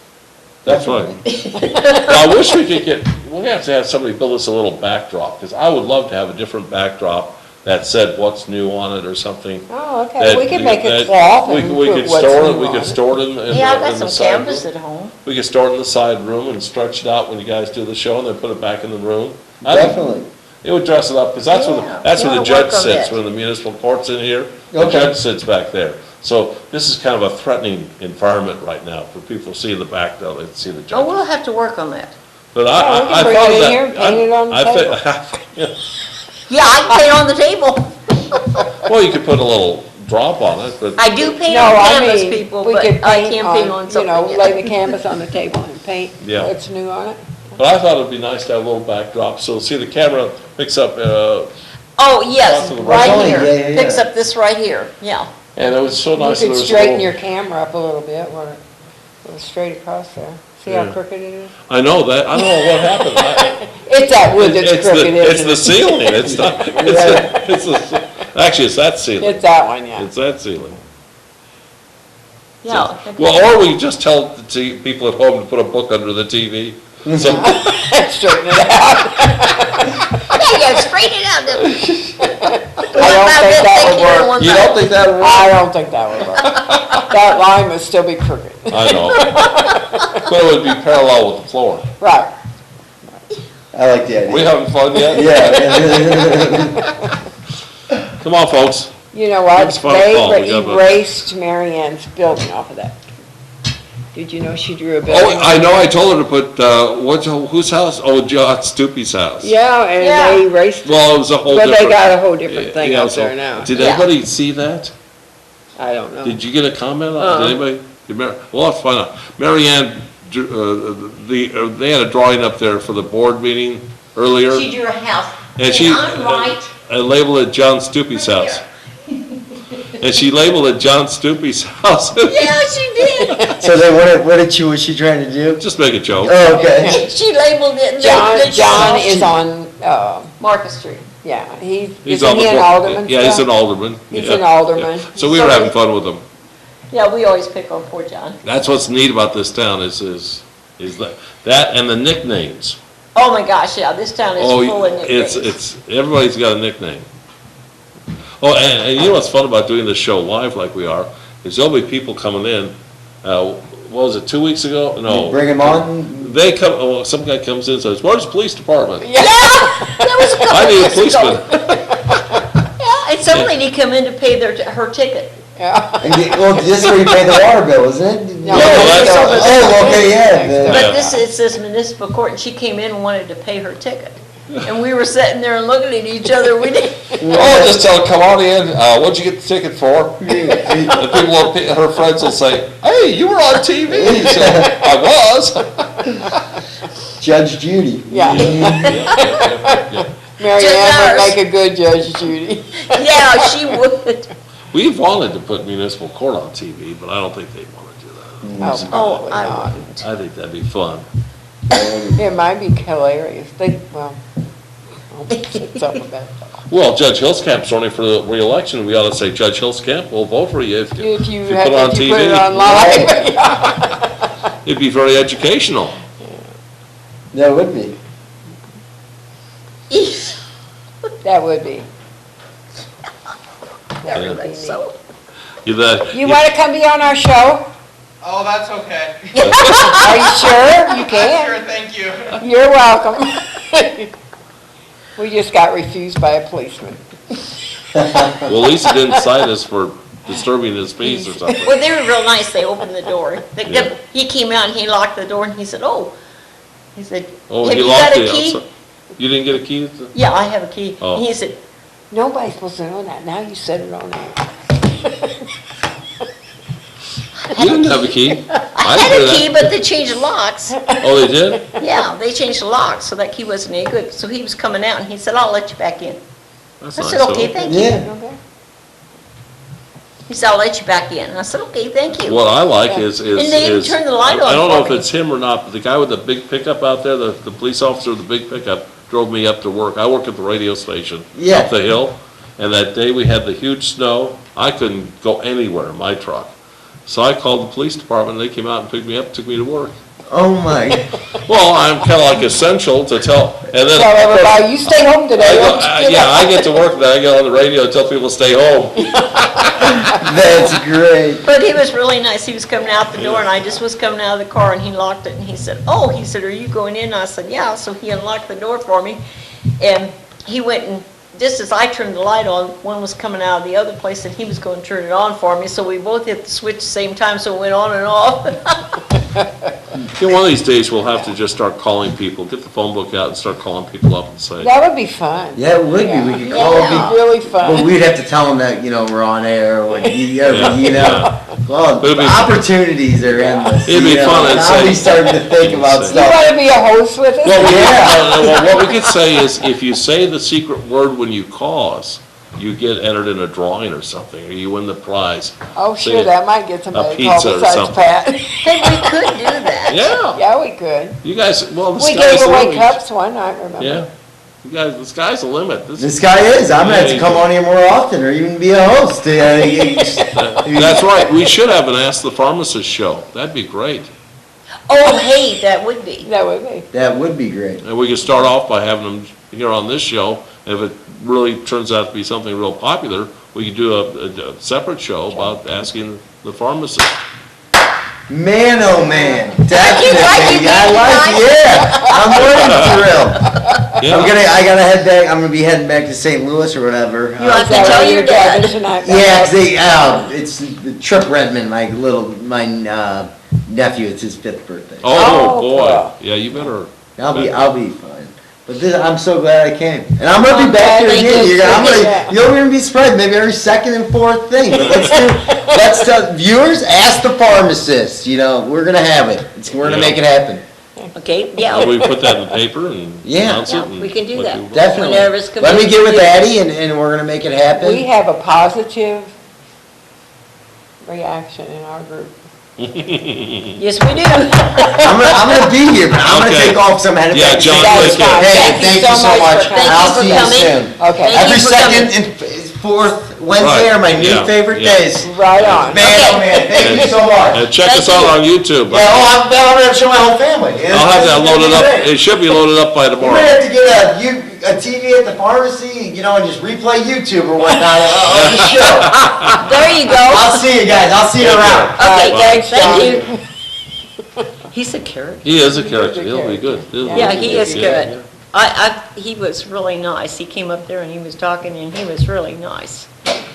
That's right. I wish we could we have to have somebody build us a little backdrop, because I would love to have a different backdrop that said what's new on it or something. Oh, okay, That- we could make that- it cloth we- and we put could what's store it. new We on could it. store it in the Yeah, I've got in some the side canvas room. at home. We could store it in the side room and stretch it out when you guys do the show, and then put it back in the room. I think Definitely. It would dress it up, because that's where, Yeah, that's where yeah, the judge work on sits, that. when the municipal court's in here. The Okay. judge sits back there. So this is kind of a threatening environment right now for people to see the back, though, they see the judge. Oh, we'll have to work on that. But Oh, we I can thought bring it in that. here and paint it on the Yeah, I can paint on the table. Well, you could put a little drop on it, but. I do paint No, on I canvas, mean, people, we but could I can't paint on you know, something lay yet. the canvas on the table and paint Yeah. what's new on it. But I thought it'd be nice to have a little backdrop, so see the camera picks up, Oh, yes, Lots of right right. here. Yeah, yeah, yeah. Picks up this right here, yeah. and it was so You nice. that could there was a straighten little- your camera up a little bit where it goes straight across there. See how Yeah. crooked it is? I know that, I don't know what happened. It's that wood that's It's crooked, the, it's isn't the it? ceiling, it's not, actually, it's that ceiling. It's that one, yeah. It's that ceiling. Yeah. Well, or we just tell the people at home to put a book under the TV. So, Straighten it out. Yeah, straighten it out. I don't think that would work. you don't think that would work? I don't think that would work. That line would still be crooked. I know. But it would be parallel with the floor. Right. I like the idea. We having fun yet? Yeah. Come on, folks. You know what? It's fun call. We They got a- erased Mary Ann's building off of that. Did you know she drew a building? Oh, I know, I told her to put, whose house? Oh, John Stupi's house. Yeah, and Yeah. they erased, Well, it was a whole but different. they got a whole different thing Yeah, up so- there now. Did Yeah. anybody see that? I don't know. Did you get a comment on it? Did anybody? Well, let's find out. Mary Ann, they had a drawing up there for the board meeting earlier. She drew a house. And she, I'm right. I labeled it John Stupi's house. And she labeled it John Stupi's house. Yeah, she did. So then was she trying to do? Just make a joke. Oh, okay. She labeled it. John is on, Market Street. yeah, He's isn't on the he an board. alderman? Yeah, he's still? an alderman. He's Yeah, an alderman. yeah. So we were having fun with him. Yeah, we always pick on poor John. That's what's neat about this town is that and the nicknames. Oh, my gosh, yeah, this town is Oh, full of nicknames. it's, everybody's got a nickname. Oh, and you know what's fun about doing this show live like we are, is there'll be people coming in, what was it, 2 weeks ago? No. Bring him on. They come, oh, some guy comes in and says, where's the police department? Yeah, that was a couple I need a years ago. policeman. Yeah, and some lady come in to pay her ticket. Yeah. Well, this is where you pay the water bill, isn't it? No, that's- Oh, okay, yeah. But this, it says municipal court, and she came in and wanted to pay her ticket. And we were sitting there and looking at each other, we didn't, Oh, just tell her, come on in, what'd you get the ticket for? And people will, her friends will say, hey, you were on TV. So, I was. Judge Judy. Yeah. Mary Just Ann would ours. make a good Judge Judy. yeah, she would. We've wanted to put municipal court on TV, but I don't think they'd want to do that. Oh, Oh, probably I not. wouldn't. I think that'd be fun. It might be hilarious. I'll say something about that. Well, Judge Hillscamp's running for the re-election, we ought to say, Judge Hillscamp, we'll vote for you if If you you put it on put it TV. on live. It'd be very educational. That would be. That would be. That Yeah. really so. You want to come be on our show? Oh, that's okay. Are you sure? You Sure, can. thank you. You're welcome. We just got refused by a policeman. Well, at least he didn't cite us for disturbing his peace or something. Well, they were real nice, they opened the door. Yeah. He came out and he locked the door and he said, oh. He said, Oh, have he you locked got a it key? outside. You didn't get a key? Yeah, I have a key. Oh. And he said, Nobody's supposed to know that. Now you said it on air. You didn't have a key. I I didn't had hear a key, that. but they changed the locks. Oh, they did? Yeah, they changed the locks, so that key wasn't any good. So he was coming out, and he said, I'll let you back in. That's I nice said, of okay, them. thank you. Yeah. He said, I'll let you back in. And I said, okay, thank you. What I like is. And they even turned the light on I don't know for if me. it's him or not, but the guy with the big pickup out there, the police officer with the big pickup, drove me up to work. I work at the radio station Yeah. up the hill, and that day we had the huge snow. I couldn't go anywhere in my truck. So I called the police department, and they came out and picked me up, took me to work. Oh, my. Well, I'm kind of like essential to tell, and then. Tell everybody, you stay home today. don't you Yeah, I get to work, then I get on the radio and tell people to stay home. That's great. But he was really nice. He was coming out the door, and I just was coming out of the car, and he locked it, and he said, oh, he said, are you going in? I said, yeah. So he unlocked the door for me, and he went and, just as I turned the light on, one was coming out of the other place, and he was going to turn it on for me, so we both hit the switch at the same time, so it went on and off. You know, one of these days, we'll have to just start calling people, get the phone book out and start calling people up and say, That would be fun. Yeah, it would be. We could call That people. would be really But fun. we'd have to tell them that, we're on air, or, Yeah, you know. Well, But it'd be- opportunities are endless. It'd be you know, fun and and I'll say- be starting to think about You stuff. want to be a host with us? well, what we could say is, if you say the secret word when you call us, you get entered in a drawing or something, or you win the prize. Oh, Say sure, that might get somebody pizza called or besides something. Pat. Hey, we could do that. Yeah, Yeah, we could. you guys, well, the We sky's gave the away limit. cups one night, remember? Yeah, you guys, the sky's the limit. This guy is. I'm gonna have to come on here more often, or even be a host. That's right, we should have an Ask the Pharmacist show, that'd be great. Oh, hey, that would be. That would be. That would be great. And we could start off by having them here on this show, and if it really turns out to be something real popular, we could do a separate show about asking the pharmacist. Man, oh man, like definitely. you, I like, yeah. I'm more than thrilled. Yeah. I gotta head back. I'm gonna be heading back to St. Louis or whatever. You want Is to that tell where your you're driving dad? tonight? Yeah, it's the Trip Redmond, my nephew. It's his 5th birthday. Oh, Oh, boy, cool. yeah, you better. I'll be fine. But I'm so glad I came, and I'm gonna be back there Thank again. you. You're gonna be surprised. Maybe every 2nd and 4th thing. But let's tell viewers. Ask the pharmacist. We're gonna have it. We're gonna Yeah. make it happen. Okay, Well, yeah, we put that in the paper and Yeah. announce it. Yeah, and we can do let that. people- Definitely. Whenever it's Let me get with convenient. Addie, and we're gonna make it happen. We have a positive reaction in our group. yes, we do. I'm gonna be here, but I'm gonna Okay. take off some headed. Yeah, John, That's take care. fine. Hey, thank you so much. for coming. I'll Thank you see for you coming. soon. Okay, Thank Every you for second coming. and 4th Wednesday are my new yeah, favorite yeah. days. right on. Man, oh man, thank you so much. And check Thank us out you. on YouTube. Yeah, I'm gonna show my whole family. I'll have that loaded up, it should be loaded up by We might tomorrow. have to get a TV at the pharmacy, and just replay YouTube or whatnot of the show. There you go. I'll see you guys. I'll see you around. Okay, Bye. Thanks, thank John. you. He's a character. He is a character, he'll be good. He'll be Yeah, he is yeah, good. He was really nice. He came up there and he was talking and he was really nice.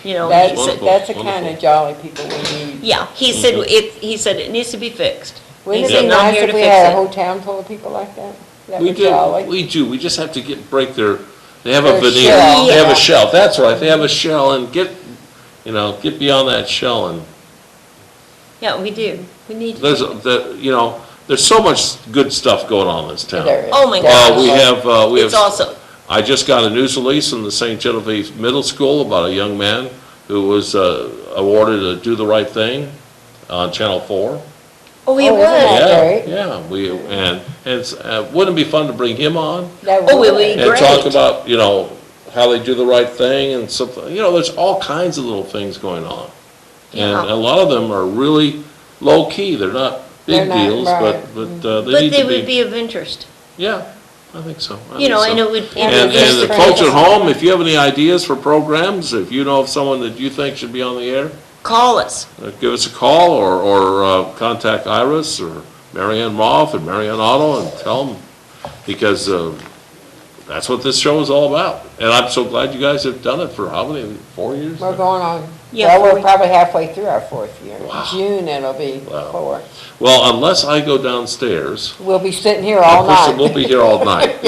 He said, Wonderful. That's the kind of jolly people we need. yeah, he said, it needs to be fixed. Wouldn't He it said, be "I'm nice here if to we fix had a it." whole town full of people like that? That We was jolly. do, we just have to break they have a Their veneer, shell. they have Yeah. a shell, that's right, they have a shell and get beyond that shell and Yeah, we do. We need to. there's, fix it. there's so much good stuff going on in this town. There is. Oh, my We gosh. have, It's awesome. I just got a news release in the St. Genevieve Middle School about a young man who was awarded a Do the Right Thing on Channel 4. Oh, he Oh, isn't was. that great? Yeah, and it's, wouldn't it be fun to bring him on? That Oh, would. we- And talk Great. about, how they do the right thing and something, there's all kinds of little things going on. And Yeah. a lot of them are really low-key, they're not They're big not, deals, right. but But they need they to would be. be of interest. Yeah, I think so. I You think know, so. and it would. And just the for folks at us. home, if you have any ideas for programs, if you know of someone that you think should be on the air, Call us. give us a call or contact Iris or Marianne Roth or Marianne Otto and tell them, because that's what this show is all about. And I'm so glad you guys have done it for how many, 4 years? We're going on, Yeah, well, we're 4 probably halfway through our 4th year. Wow. June it'll be Wow. 4. Well, unless I go downstairs, We'll be sitting here all Kristen will night. be here all night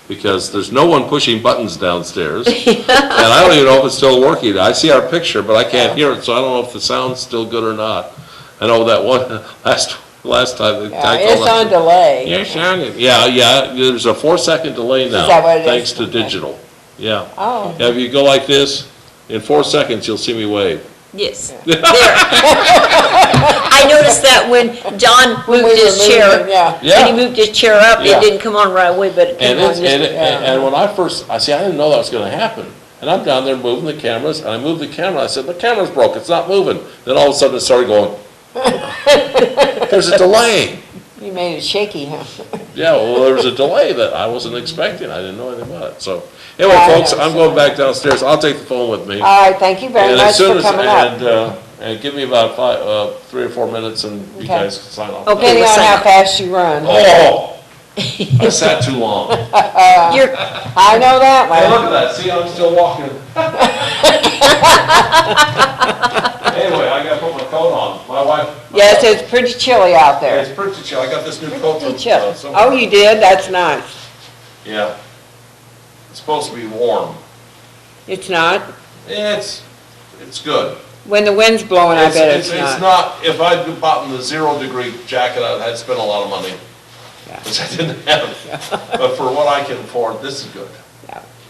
because there's no one pushing buttons downstairs. And I don't even know if it's still working. I see our picture, but I can't hear it, so I don't know if the sound's still good or not. I know that one, last time, the Yeah, guy it's called on up. delay. Yeah, there's a 4-second delay now. that what it is? Thanks to Okay. digital, yeah. Oh. Yeah, if you go like this, in 4 seconds, you'll see me wave. Yes. There. I noticed that when John When moved we his were chair. moving, yeah. Yeah. And he moved his chair up, Yeah. it didn't come on right away, but it And came on it's, just. and when I didn't know that was gonna happen. And I'm down there moving the cameras, and I moved the camera, I said, the camera's broke, it's not moving. Then all of a sudden it started going. There's a delay. You made it shaky, huh? Yeah, well, there was a delay that I wasn't expecting, I didn't know anything about it, so. Anyway, Yeah, I folks, know. I'm going back downstairs, I'll take the phone with me. All right, thank you very And much as soon for as coming up. And give me about 3 or 4 minutes and you Okay. guys can sign off. Okay. Depending we'll on sign how up. fast you run. Oh, I sat too long. You're, I know that Hey, look one. at that, see, I'm still walking. Anyway, I gotta put my coat on, my wife. Yes, it's pretty chilly out Yeah, there. it's pretty chill, I got this new coat from. Pretty chilly. somewhere. Oh, you did? That's nice. Yeah. It's supposed to be warm. It's not? It's good. When the wind's blowing, I bet it's It's not. not, if I'd bought the 0-degree jacket, I'd had to spend a lot of money. Yeah. Which I didn't have. But for what I can afford, this is good.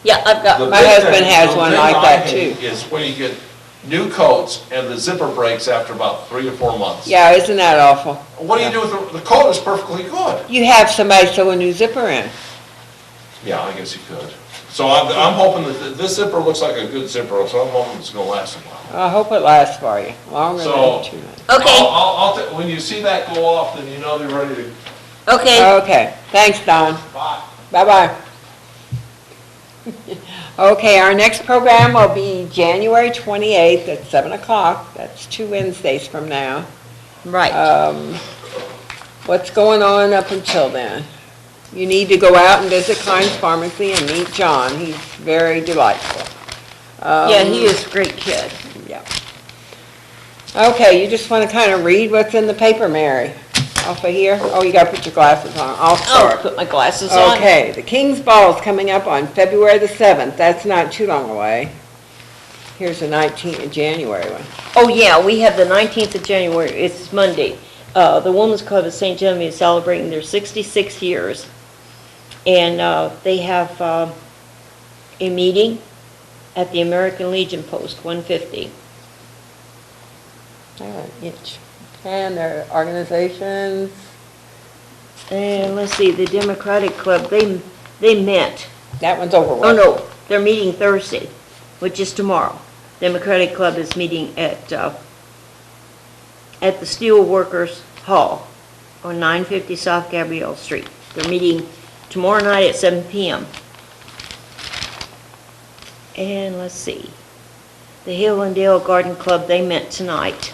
yeah, I've got, The My big husband thing- has the one thing like I that, hate too. Is when you get new coats and the zipper breaks after about 3 to 4 months. Yeah, isn't that awful? What do you do with the coat is perfectly good. You have somebody sew a new zipper in. Yeah, I guess you could. So I'm hoping that this zipper looks like a good zipper, so I'm hoping it's gonna last a while. I hope it lasts for you, longer So- than 2 months. okay, When you see that go off, then you know they're ready to, okay. Okay, thanks, Don. bye. Bye-bye. Okay, our next program will be January 28th at 7 o'clock. That's 2 Wednesdays from now. Right. What's going on up until then? You need to go out and visit Klein's Pharmacy and meet John. He's very delightful. Yeah, he is a great kid. Yeah. Okay, you just want to kind of read what's in the paper, Mary? Off of here? Oh, you gotta put your glasses on. I'll I'll start. put my glasses on. Okay, the King's Ball is coming up on February the 7th. That's not too long away. Here's the 19th of January one. Oh, yeah, we have the 19th of January, it's Monday. The Women's Club of St. Genevieve is celebrating their 66 years. And they have a meeting at the American Legion Post, 150. And their organizations, And let's see, the Democratic Club, they met. that one's over with. Oh, no, they're meeting Thursday, which is tomorrow. Democratic Club is meeting at the Steel Workers Hall on 950 South Gabrielle Street. They're meeting tomorrow night at 7 p.m. And let's see, the Hill and Dale Garden Club, they met tonight.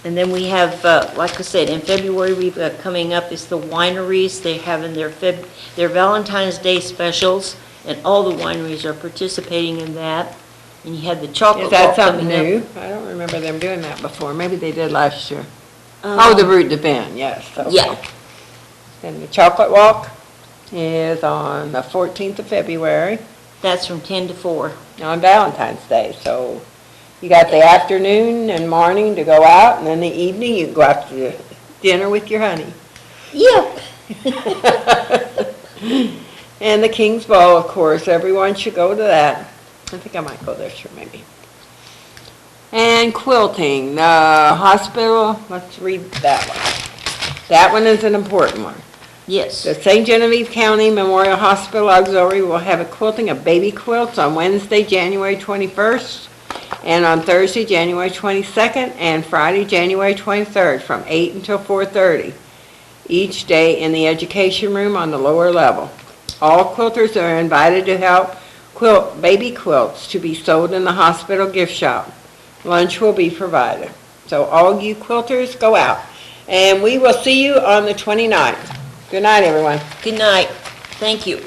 And then we have, like I said, in February, we've got coming up is the wineries. They're having their Valentine's Day specials, and all the wineries are participating in that. And you have the chocolate Is that walk something coming up. new? I don't remember them doing that before. Maybe they did last year. Oh, the Route de Ben, yes. okay. Yeah. And the Chocolate Walk is on the 14th of February, That's from 10 to 4. on Valentine's Day. So you got the afternoon and morning to go out, and then the evening you can go out to dinner with your honey. Yep. And the King's Ball, of course, everyone should go to that. I think I might go there, sure, maybe. And quilting, the hospital, let's read that one. That one is an important one. Yes. The St. Genevieve County Memorial Hospital Auxiliary will have a quilting of baby quilts on Wednesday, January 21st, and on Thursday, January 22nd, and Friday, January 23rd, from 8 until 4:30, each day in the education room on the lower level. All quilters are invited to help quilt baby quilts to be sold in the hospital gift shop. Lunch will be provided. So all you quilters, go out. And we will see you on the 29th. Good night, everyone. Good night. Thank you.